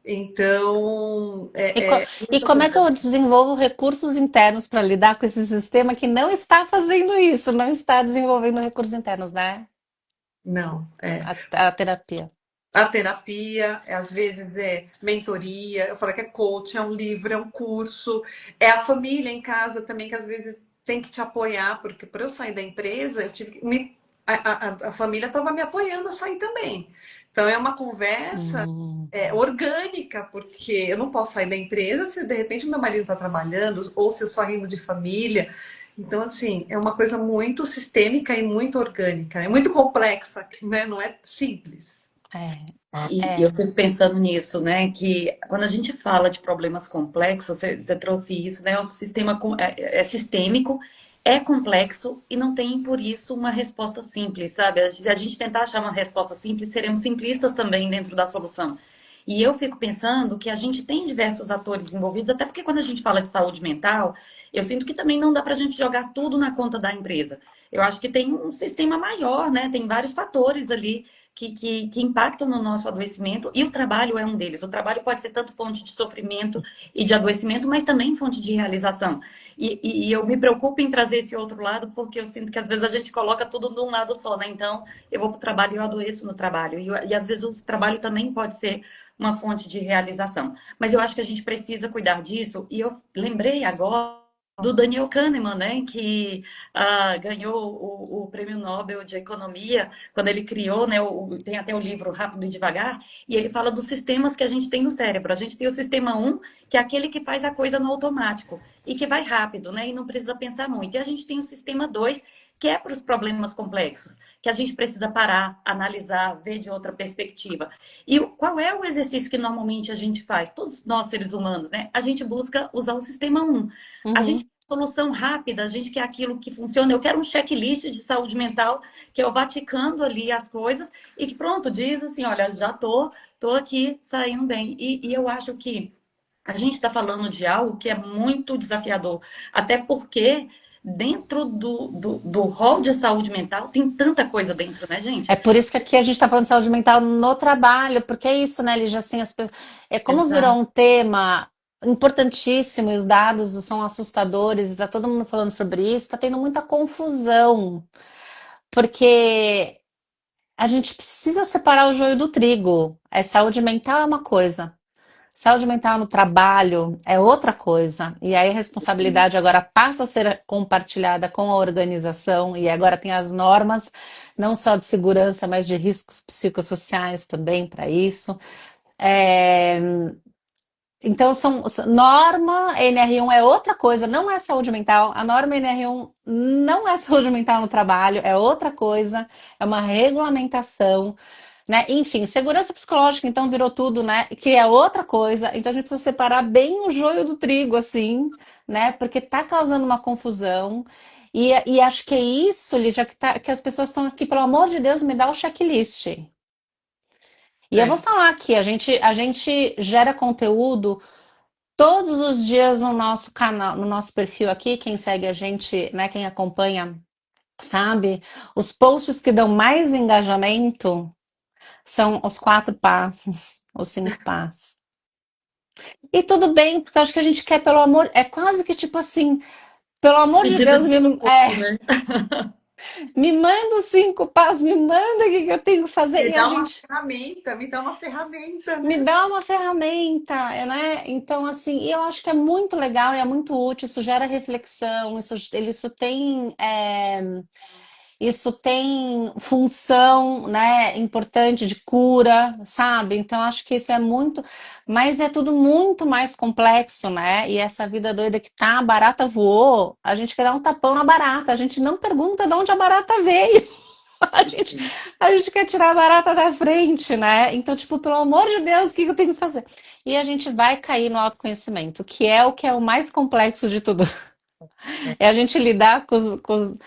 Então, E como é que eu desenvolvo recursos internos para lidar com esse sistema que não está fazendo isso, não está desenvolvendo recursos internos, né? não, A terapia. a terapia, às vezes é mentoria, eu falo que é coach, é um livro, é um curso, é a família em casa também, que às vezes tem que te apoiar, porque para eu sair da empresa, eu tive que a família estava me apoiando a sair também. Então é uma conversa orgânica, porque eu não posso sair da empresa se de repente meu marido está trabalhando, ou se eu só rimo de família. Então, assim, é uma coisa muito sistêmica e muito orgânica, é muito complexa, né? Não é simples. E eu fico pensando nisso, né? Que quando a gente fala de problemas complexos, você trouxe isso, né? O sistema é sistêmico, é complexo e não tem por isso uma resposta simples, sabe? Se a gente tentar achar uma resposta simples, seremos simplistas também dentro da solução. E eu fico pensando que a gente tem diversos atores envolvidos, até porque quando a gente fala de saúde mental, eu sinto que também não dá para a gente jogar tudo na conta da empresa. Eu acho que tem um sistema maior, né? Tem vários fatores ali que impactam no nosso adoecimento e o trabalho é um deles. O trabalho pode ser tanto fonte de sofrimento e de adoecimento, mas também fonte de realização. E eu me preocupo em trazer esse outro lado, porque eu sinto que às vezes a gente coloca tudo de um lado só, né? Então, eu vou para o trabalho e eu adoeço no trabalho. E às vezes o trabalho também pode ser uma fonte de realização. Mas eu acho que a gente precisa cuidar disso. E eu lembrei agora do Daniel Kahneman, né, que ganhou o Prêmio Nobel de Economia, quando ele criou, né, tem até o livro Rápido e Devagar, e ele fala dos sistemas que a gente tem no cérebro. A gente tem o sistema 1, que é aquele que faz a coisa no automático. e que vai rápido, né? E não precisa pensar muito. E a gente tem o sistema 2, que é para os problemas complexos, que a gente precisa parar, analisar, ver de outra perspectiva. E qual é o exercício que normalmente a gente faz? Todos nós, seres humanos, né? A gente busca usar o sistema 1. A gente Uhum. quer solução rápida, a gente quer aquilo que funciona. Eu quero um checklist de saúde mental, que eu vá ticando ali as coisas e que pronto, diz assim, olha, já tô aqui saindo bem. E eu acho que a gente está falando de algo que é muito desafiador, até porque dentro do rol de saúde mental tem tanta coisa dentro, né, É gente? por isso que aqui a gente está falando de saúde mental no trabalho, porque é isso, né, Lígia? Assim, é como virou Exato. um tema importantíssimo e os dados são assustadores, e está todo mundo falando sobre isso, está tendo muita confusão, porque a gente precisa separar o joio do trigo. Saúde mental é uma coisa, saúde mental no trabalho é outra coisa. E aí a responsabilidade agora passa a ser compartilhada com a organização, e agora tem as normas, não só de segurança, mas de riscos psicossociais também para isso. É, então, norma NR1 é outra coisa, não é saúde mental. A norma NR1 não é saúde mental no trabalho, é outra coisa, é uma regulamentação, né? Enfim, segurança psicológica, então, virou tudo, né? Que é outra coisa. Então, a gente precisa separar bem o joio do trigo, assim, né? Porque tá causando uma confusão. E acho que é isso, Lígia, que as pessoas estão aqui, pelo amor de Deus, me dá o checklist. E eu vou É. falar aqui, a gente gera conteúdo todos os dias no nosso canal, no nosso perfil aqui, quem segue a gente, né, quem acompanha, sabe? Os posts que dão mais engajamento são os 4 passos, os 5 passos. E tudo bem, porque eu acho que a gente quer, pelo amor, é quase que tipo assim, pelo amor de Pedido Deus, de socorro, né? me manda os 5 passos, me manda o que eu tenho que fazer. Me E a dá uma gente ferramenta, me dá uma ferramenta, me né? dá uma ferramenta, né? Então, assim, e eu acho que é muito legal e é muito útil, isso gera reflexão, isso tem função, né, importante de cura, sabe? Então, acho que isso é muito, mas é tudo muito mais complexo, né? E essa vida doida que tá, a barata voou, a gente quer dar um tapão na barata, a gente não pergunta de onde a barata veio. A gente, a gente quer tirar a barata da frente, né? Então, tipo, pelo amor de Deus, o que eu tenho que fazer? E a gente vai cair no autoconhecimento, que é o mais complexo de tudo. É a gente lidar com os.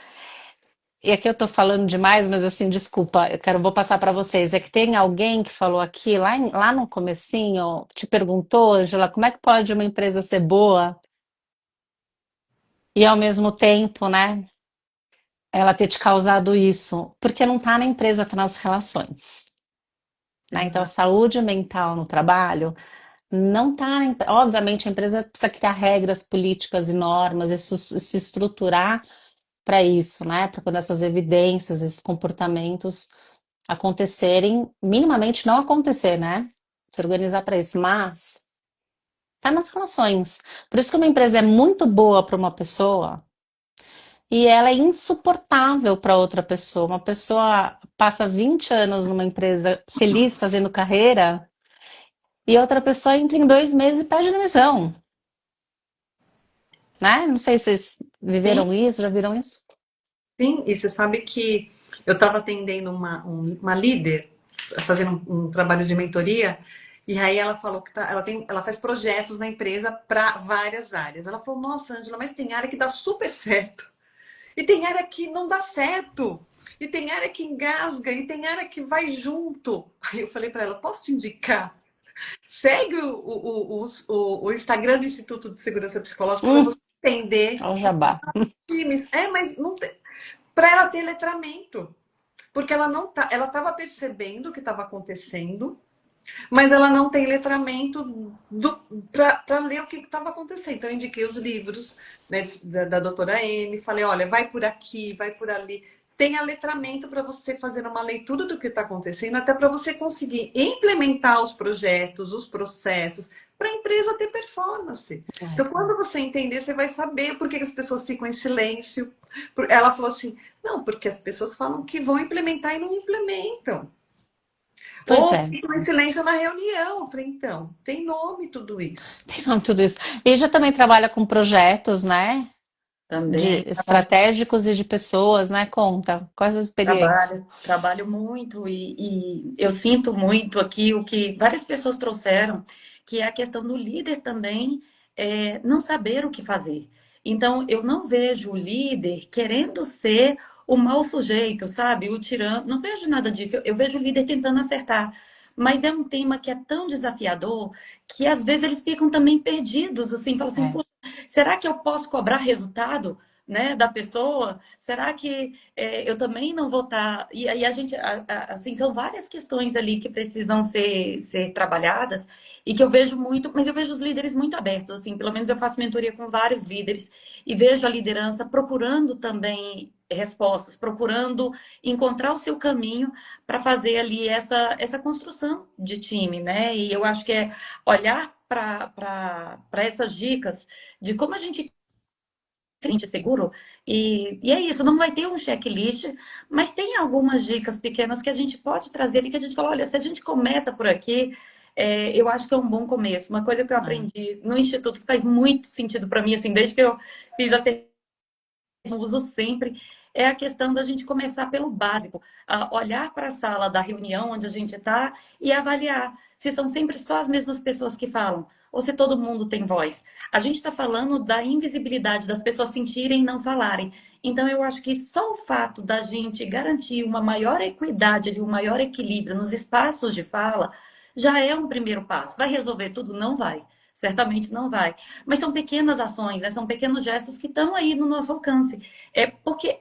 E aqui eu tô falando demais, mas assim, desculpa, vou passar para vocês. É que tem alguém que falou aqui, lá no comecinho, te perguntou, Angela, como é que pode uma empresa ser boa e ao mesmo tempo, né, ela ter te causado isso? Porque não tá na empresa, tá nas relações. Né? Então, a Exato. saúde mental no trabalho não está. Obviamente, a empresa precisa criar regras, políticas e normas e se estruturar para isso, né? Para quando essas evidências, esses comportamentos acontecerem, minimamente não acontecer, né? Se organizar para isso. Mas tá nas relações. Por isso que uma empresa é muito boa para uma pessoa e ela é insuportável para outra pessoa. Uma pessoa passa 20 anos numa empresa feliz fazendo carreira. E outra pessoa entra em 2 meses e pede demissão, né? Não sei se vocês Sim, viveram isso, já viram isso? sim. E você sabe que eu estava atendendo uma líder, fazendo um trabalho de mentoria, e aí ela falou que ela faz projetos na empresa para várias áreas. Ela falou, nossa, Ângela, mas tem área que dá super certo. E tem área que não dá certo. E tem área que engasga, e tem área que vai junto. Aí eu falei para ela, posso te indicar? Segue o Instagram do Instituto de Segurança Psicológica para você entender Olha o jabá. times. É, mas não tem. Para ela ter letramento. Porque ela não tá, ela estava percebendo o que estava acontecendo, mas ela não tem letramento para ler o que estava acontecendo. Então, eu indiquei os livros, né, da doutora M, falei, olha, vai por aqui, vai por ali. Tenha letramento para você fazer uma leitura do que está acontecendo, até para você conseguir implementar os projetos, os processos, para a empresa ter performance. Então, quando você entender, você vai saber por que as pessoas ficam em silêncio. Ela falou assim, não, porque as pessoas falam que vão implementar e não implementam. Pois Ou é, ficam em silêncio na reunião. Eu falei, então, tem nome tudo isso. tem nome tudo isso. E já também trabalha com projetos, né? De Também estratégicos e de pessoas, né? Conta. Quais as experiências? trabalho muito e eu sinto muito aqui o que várias pessoas trouxeram, que é a questão do líder também não saber o que fazer. Então, eu não vejo o líder querendo ser o mau sujeito, sabe? O tirano. Não vejo nada disso. Eu vejo o líder tentando acertar. Mas é um tema que é tão desafiador que às vezes eles ficam também perdidos, assim, falam assim, É. "Poxa, será que eu posso cobrar resultado, né, da pessoa? Será que eu também não vou estar. E aí a gente, assim, são várias questões ali que precisam ser trabalhadas e que eu vejo muito, mas eu vejo os líderes muito abertos, assim, pelo menos eu faço mentoria com vários líderes e vejo a liderança procurando também respostas, procurando encontrar o seu caminho para fazer ali essa construção de time, né? E eu acho que é olhar para essas dicas de como a gente cliente seguro. E é isso, não vai ter um checklist, mas tem algumas dicas pequenas que a gente pode trazer ali, que a gente fala, olha, se a gente começa por aqui, eu acho que é um bom começo. Uma coisa que eu É. aprendi no Instituto, que faz muito sentido para mim, assim, desde que eu fiz a uso sempre, é a questão da gente começar pelo básico, olhar para a sala da reunião onde a gente está e avaliar se são sempre só as mesmas pessoas que falam ou se todo mundo tem voz. A gente está falando da invisibilidade das pessoas sentirem e não falarem. Então, eu acho que só o fato da gente garantir uma maior equidade, um maior equilíbrio nos espaços de fala, já é um primeiro passo. Vai resolver tudo? Não vai. Certamente não vai. Mas são pequenas ações, né? São pequenos gestos que estão aí no nosso alcance. É porque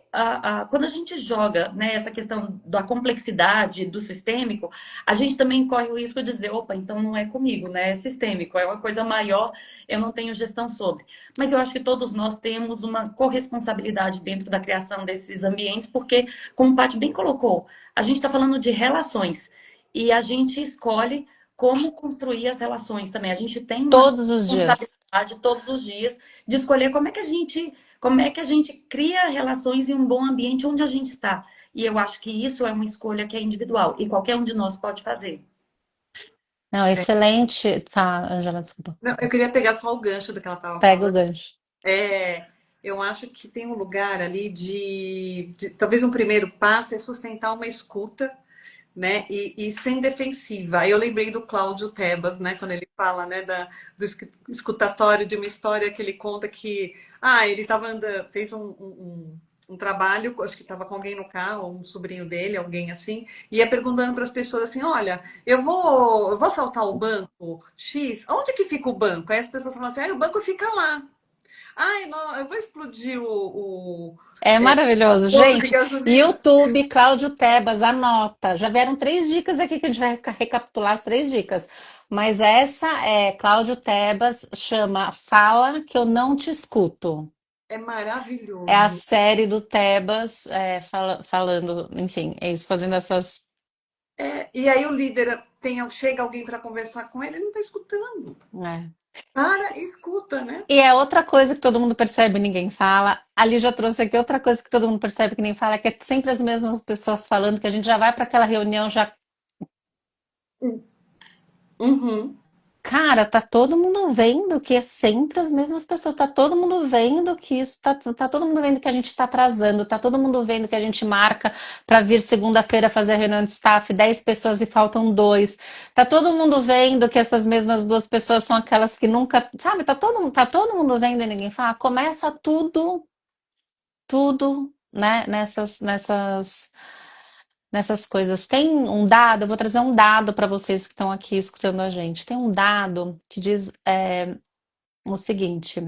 quando a gente joga, né, essa questão da complexidade do sistêmico, a gente também corre o risco de dizer, opa, então não é comigo, né? É sistêmico, é uma coisa maior, eu não tenho gestão sobre. Mas eu acho que todos nós temos uma corresponsabilidade dentro da criação desses ambientes, porque, como o Paty bem colocou, a gente está falando de relações e a gente escolhe como construir as relações também. A gente tem uma Todos os dias. responsabilidade todos os dias de escolher como é que a gente cria relações em um bom ambiente onde a gente está. E eu acho que isso é uma escolha que é individual e qualquer um de nós pode fazer. Não, excelente. Fala, Angela, desculpa. Não, eu queria pegar só o gancho do que ela estava Pega o falando. gancho. É, eu acho que tem um lugar ali talvez um primeiro passo é sustentar uma escuta, né? E sem defensiva. Aí eu lembrei do Cláudio Tebas, né? Quando ele fala, né, do escutatório de uma história que ele conta que ele estava andando, fez um trabalho, acho que estava com alguém no carro, um sobrinho dele, alguém assim, e ia perguntando para as pessoas assim: olha, eu vou assaltar o banco X, onde que fica o banco? Aí as pessoas falam assim: o banco fica lá. Ai, não, eu vou explodir É maravilhoso, posto de gente. gasolina. YouTube, Cláudio Tebas, anota. Já vieram 3 dicas aqui que a gente vai recapitular as 3 dicas. Mas essa é Cláudio Tebas, chama Fala que eu não te escuto. É É a maravilhoso. série do Tebas falando, enfim, é isso, fazendo essas. E aí o líder chega alguém para conversar com ele não está escutando. É. Para, e escuta, né? E é outra coisa que todo mundo percebe e ninguém fala. Ali já trouxe aqui outra coisa que todo mundo percebe que ninguém fala, que é sempre as mesmas pessoas falando, que a gente já vai para aquela reunião já. Uhum. Cara, tá todo mundo vendo que é sempre as mesmas pessoas, tá todo mundo vendo que isso, tá todo mundo vendo que a gente tá atrasando, tá todo mundo vendo que a gente marca para vir segunda-feira fazer a reunião de staff, 10 pessoas e faltam 2. Tá todo mundo vendo que essas mesmas 2 pessoas são aquelas que nunca, sabe, tá todo mundo vendo e ninguém fala. Começa tudo, né, nessas coisas. Tem um dado, eu vou trazer um dado para vocês que estão aqui escutando a gente. Tem um dado que diz o seguinte: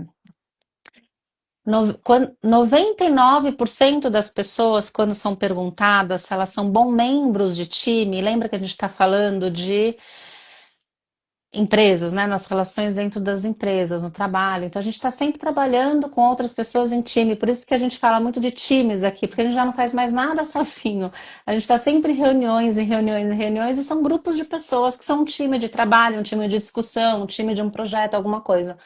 99% das pessoas, quando são perguntadas se elas são bons membros de time, lembra que a gente está falando de empresas, né, nas relações dentro das empresas, no trabalho. Então a gente está sempre trabalhando com outras pessoas em time. Por isso que a gente fala muito de times aqui, porque a gente já não faz mais nada sozinho. A gente está sempre em reuniões, em reuniões, em reuniões, e são grupos de pessoas que são um time de trabalho, um time de discussão, um time de um projeto, alguma coisa.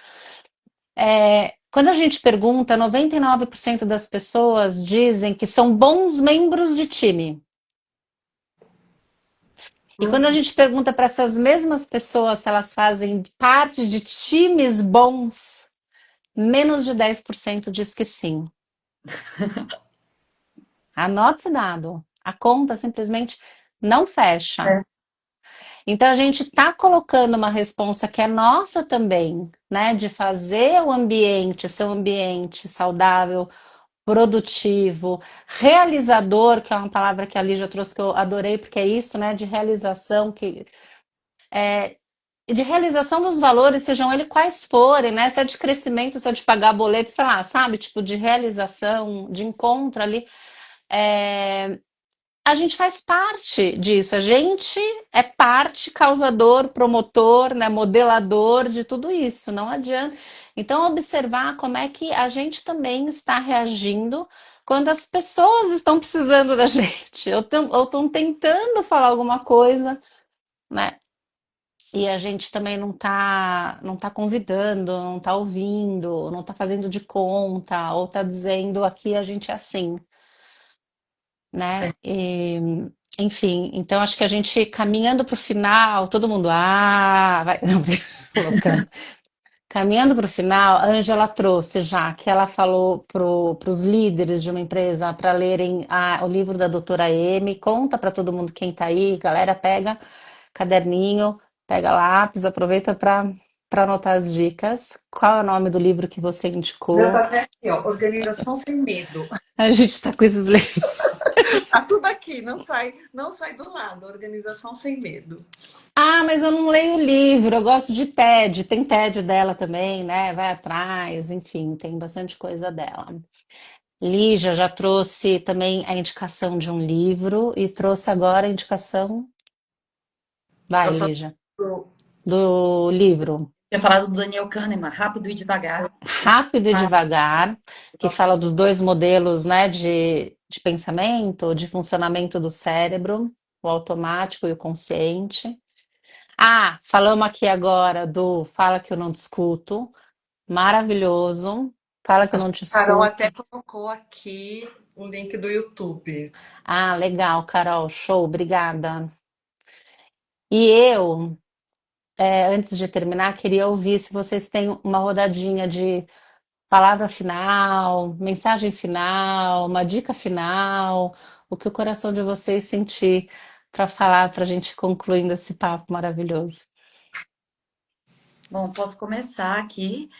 Quando a gente pergunta, 99% das pessoas dizem que são bons membros de time. E quando a gente pergunta para essas mesmas pessoas se elas fazem parte de times bons, menos de 10% diz que sim. Anote esse dado. A conta simplesmente não fecha. É. Então a gente está colocando uma responsa que é nossa também, né? De fazer o ambiente, ser um ambiente saudável, produtivo, realizador, que é uma palavra que a Lígia trouxe que eu adorei, porque é isso, né? De realização, de realização dos valores, sejam eles quais forem, né? Se é de crescimento, se é de pagar boleto, sei lá, sabe? Tipo de realização, de encontro ali. É, a gente faz parte disso, a gente é parte causador, promotor, né, modelador de tudo isso, não adianta. Então, observar como é que a gente também está reagindo quando as pessoas estão precisando da gente, ou estão tentando falar alguma coisa, né? E a gente também não tá convidando, não tá ouvindo, não tá fazendo de conta, ou tá dizendo aqui a gente é assim, né? Enfim, então acho que a gente caminhando para o final, todo mundo, vai, não, colocando. Caminhando para o final, a Ângela trouxe já que ela falou para os líderes de uma empresa para lerem o livro da doutora M. Conta para todo mundo quem está aí, galera, pega caderninho, pega lápis, aproveita para anotar as dicas. Qual é o nome do livro que você Meu tá indicou? até aqui, ó, Organização Sem Medo. A gente está com esses livros. Tá tudo aqui, não sai do lado. Organização Sem Medo. Ah, mas eu não leio o livro, eu gosto de TED, tem TED dela também, né? Vai atrás, enfim, tem bastante coisa dela. Lígia já trouxe também a indicação de um livro e trouxe agora a indicação, vai, Eu só Lígia, do livro Tinha falado do Daniel Kahneman, Rápido e Devagar. Rápido e ah, Devagar, que fala dos dois modelos, né, de pensamento, de funcionamento do cérebro, o automático e o consciente. Ah, falamos aqui agora do Fala que eu não discuto. Maravilhoso. Fala que eu a não te Carol até escuto. colocou aqui o link do YouTube. Ah, legal, Carol. Show, obrigada. E eu, antes de terminar, queria ouvir se vocês têm uma rodadinha de palavra final, mensagem final, uma dica final, o que o coração de vocês sentir para falar, para a gente ir concluindo esse papo maravilhoso. Bom, posso começar aqui.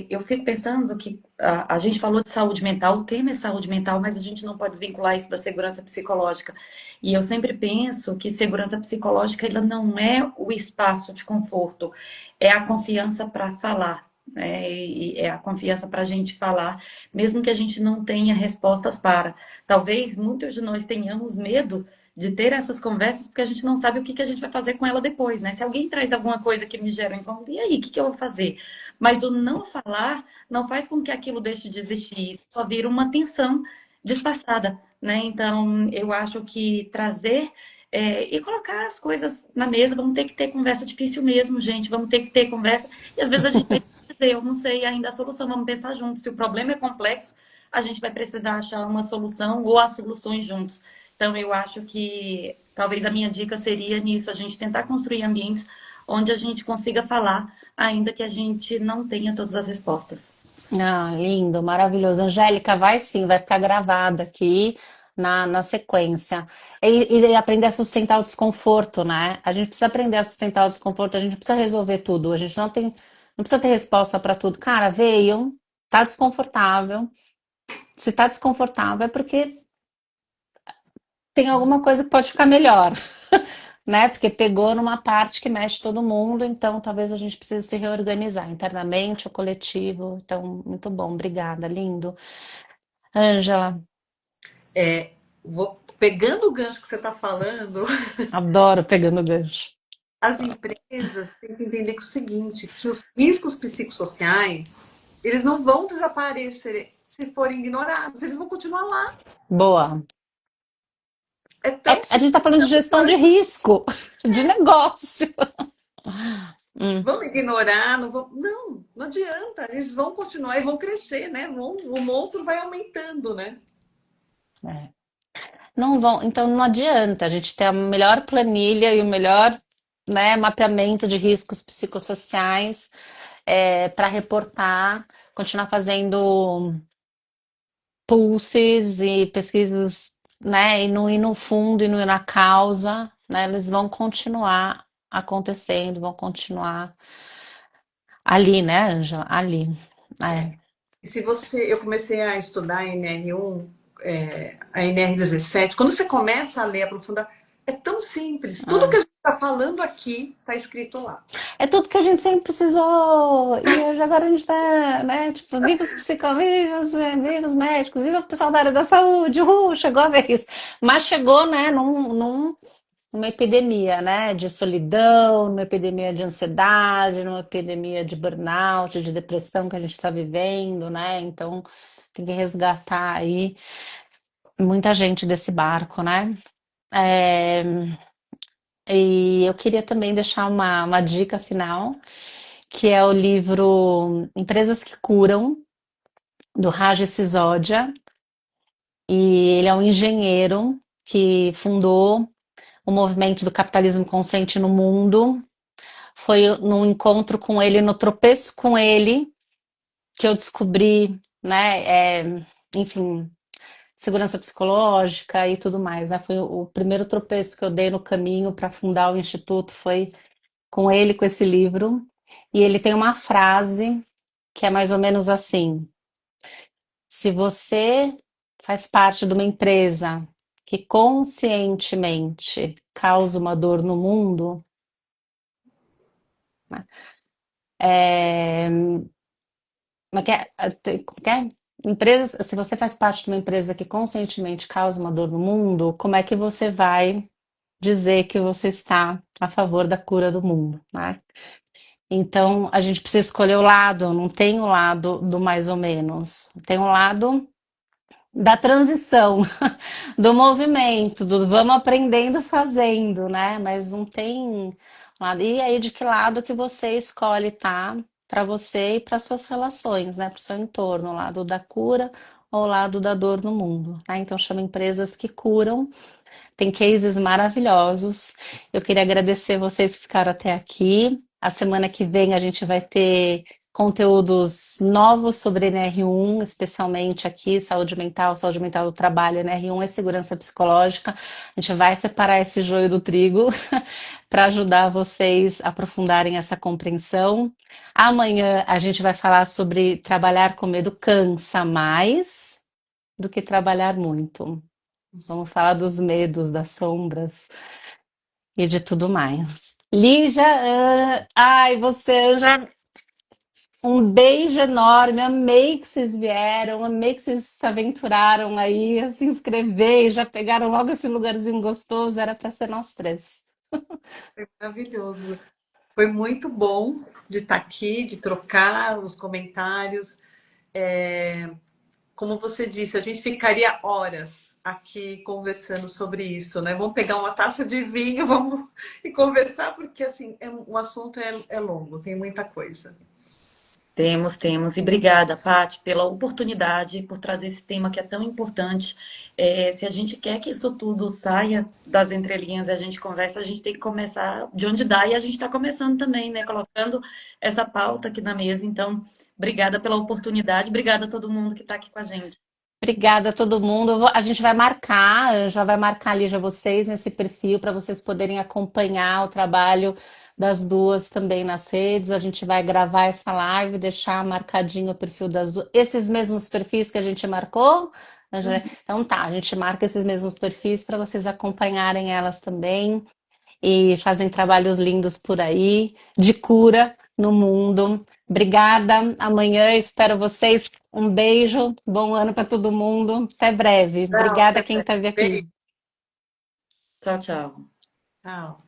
Eu fico pensando que a gente falou de saúde mental, o tema é saúde mental, mas a gente não pode desvincular isso da segurança psicológica. E eu sempre penso que segurança psicológica ela não é o espaço de conforto, é a confiança para falar. Né? E é a confiança para a gente falar, mesmo que a gente não tenha respostas para. Talvez muitos de nós tenhamos medo de ter essas conversas, porque a gente não sabe o que a gente vai fazer com ela depois, né? Se alguém traz alguma coisa que me gera um incômodo, e aí, o que eu vou fazer? Mas o não falar não faz com que aquilo deixe de existir, isso só vira uma tensão disfarçada, né? Então, eu acho que trazer e colocar as coisas na mesa, vamos ter que ter conversa difícil mesmo, gente, vamos ter que ter conversa, e às vezes a gente vai dizer, eu não sei ainda a solução, vamos pensar juntos, se o problema é complexo, a gente vai precisar achar uma solução ou as soluções juntos. Então, eu acho que talvez a minha dica seria nisso, a gente tentar construir ambientes onde a gente consiga falar, ainda que a gente não tenha todas as respostas. Ah, lindo, maravilhoso. Angélica, vai sim, vai ficar gravada aqui na sequência. E aprender a sustentar o desconforto, né? A gente precisa aprender a sustentar o desconforto, a gente precisa resolver tudo, a gente não precisa ter resposta para tudo. Cara, veio, tá desconfortável. Se tá desconfortável é porque tem alguma coisa que pode ficar melhor, né? Porque pegou numa parte que mexe todo mundo, então talvez a gente precise se reorganizar internamente ou coletivo. Então, muito bom, obrigada, lindo. Ângela, Vou pegando o gancho que você está falando. adoro pegando gancho. As empresas têm que entender que é o seguinte, que os riscos psicossociais, eles não vão desaparecer se forem ignorados, eles vão continuar lá. Boa. É tão A gente simples está falando de quanto gestão de risco, de negócio. vamos ignorar, não adianta, eles vão continuar e vão crescer, né? O monstro vai aumentando, né? É. Não vão, então não adianta a gente ter a melhor planilha e o melhor, né, mapeamento de riscos psicossociais para reportar, continuar fazendo pulses e pesquisas, né, e não ir no fundo e não ir na causa, né, eles vão continuar acontecendo, vão continuar ali, né, Ângela? Ali. É. E se você, eu comecei a estudar a NR1, a NR17, quando você começa a ler, aprofundar, é tão simples. Tudo que a gente está falando aqui está escrito lá. É tudo que a gente sempre precisou. E agora a gente tá, né? Tipo, viva os psicólogos, viva os médicos, viva o pessoal da área da saúde, chegou a vez. Mas chegou, né, numa epidemia, né? De solidão, numa epidemia de ansiedade, numa epidemia de burnout, de depressão que a gente está vivendo, né? Então tem que resgatar aí muita gente desse barco, né? É, e eu queria também deixar uma dica final, que é o livro Empresas que Curam, do Raj Sisodia. E ele é um engenheiro que fundou o movimento do capitalismo consciente no mundo. Foi num encontro com ele, no tropeço com ele, que eu descobri, né, enfim, segurança psicológica e tudo mais, né? Foi o primeiro tropeço que eu dei no caminho para fundar o instituto, foi com ele, com esse livro. E ele tem uma frase que é mais ou menos assim: se você faz parte de uma empresa que conscientemente causa uma dor no mundo, né, é, como é? Empresas, se você faz parte de uma empresa que conscientemente causa uma dor no mundo, como é que você vai dizer que você está a favor da cura do mundo, né? Então, a gente precisa escolher o lado, não tem o lado do mais ou menos, tem o lado da transição, do movimento, do vamos aprendendo fazendo, né? Mas não tem lado. E aí, de que lado que você escolhe estar para você e para suas relações, né? Para o seu entorno, o lado da cura ou o lado da dor no mundo, né? Então, chama empresas que curam, tem cases maravilhosos. Eu queria agradecer vocês que ficaram até aqui. A semana que vem a gente vai ter conteúdos novos sobre NR1, especialmente aqui, saúde mental do trabalho, NR1 e segurança psicológica. A gente vai separar esse joio do trigo para ajudar vocês a aprofundarem essa compreensão. Amanhã a gente vai falar sobre trabalhar com medo cansa mais do que trabalhar muito. Vamos falar dos medos, das sombras e de tudo mais. Lígia, ai, você já. Um beijo enorme, amei que vocês vieram, amei que vocês se aventuraram aí a se inscrever e já pegaram logo esse lugarzinho gostoso, era para ser nós três. Maravilhoso. Foi muito bom de estar aqui, de trocar os comentários. Como você disse, a gente ficaria horas aqui conversando sobre isso, né? Vamos pegar uma taça de vinho, vamos e conversar, porque assim, o assunto é longo, tem muita coisa. Temos, temos. E obrigada, Paty, pela oportunidade, por trazer esse tema que é tão importante. Se a gente quer que isso tudo saia das entrelinhas e a gente conversa, a gente tem que começar de onde dá. E a gente está começando também, né? Colocando essa pauta aqui na mesa. Então, obrigada pela oportunidade. Obrigada a todo mundo que está aqui com a gente. Obrigada a todo mundo. A gente vai marcar, já vai marcar ali já vocês nesse perfil para vocês poderem acompanhar o trabalho das duas também nas redes. A gente vai gravar essa live, deixar marcadinho o perfil das duas. Esses mesmos perfis que a gente marcou? Então tá, a gente marca esses mesmos perfis para vocês acompanharem elas também e fazem trabalhos lindos por aí, de cura no mundo. Obrigada. Amanhã espero vocês. Um beijo, bom ano para todo mundo. Até breve. Tchau, Obrigada a até quem esteve breve. aqui. Tchau, tchau. Tchau.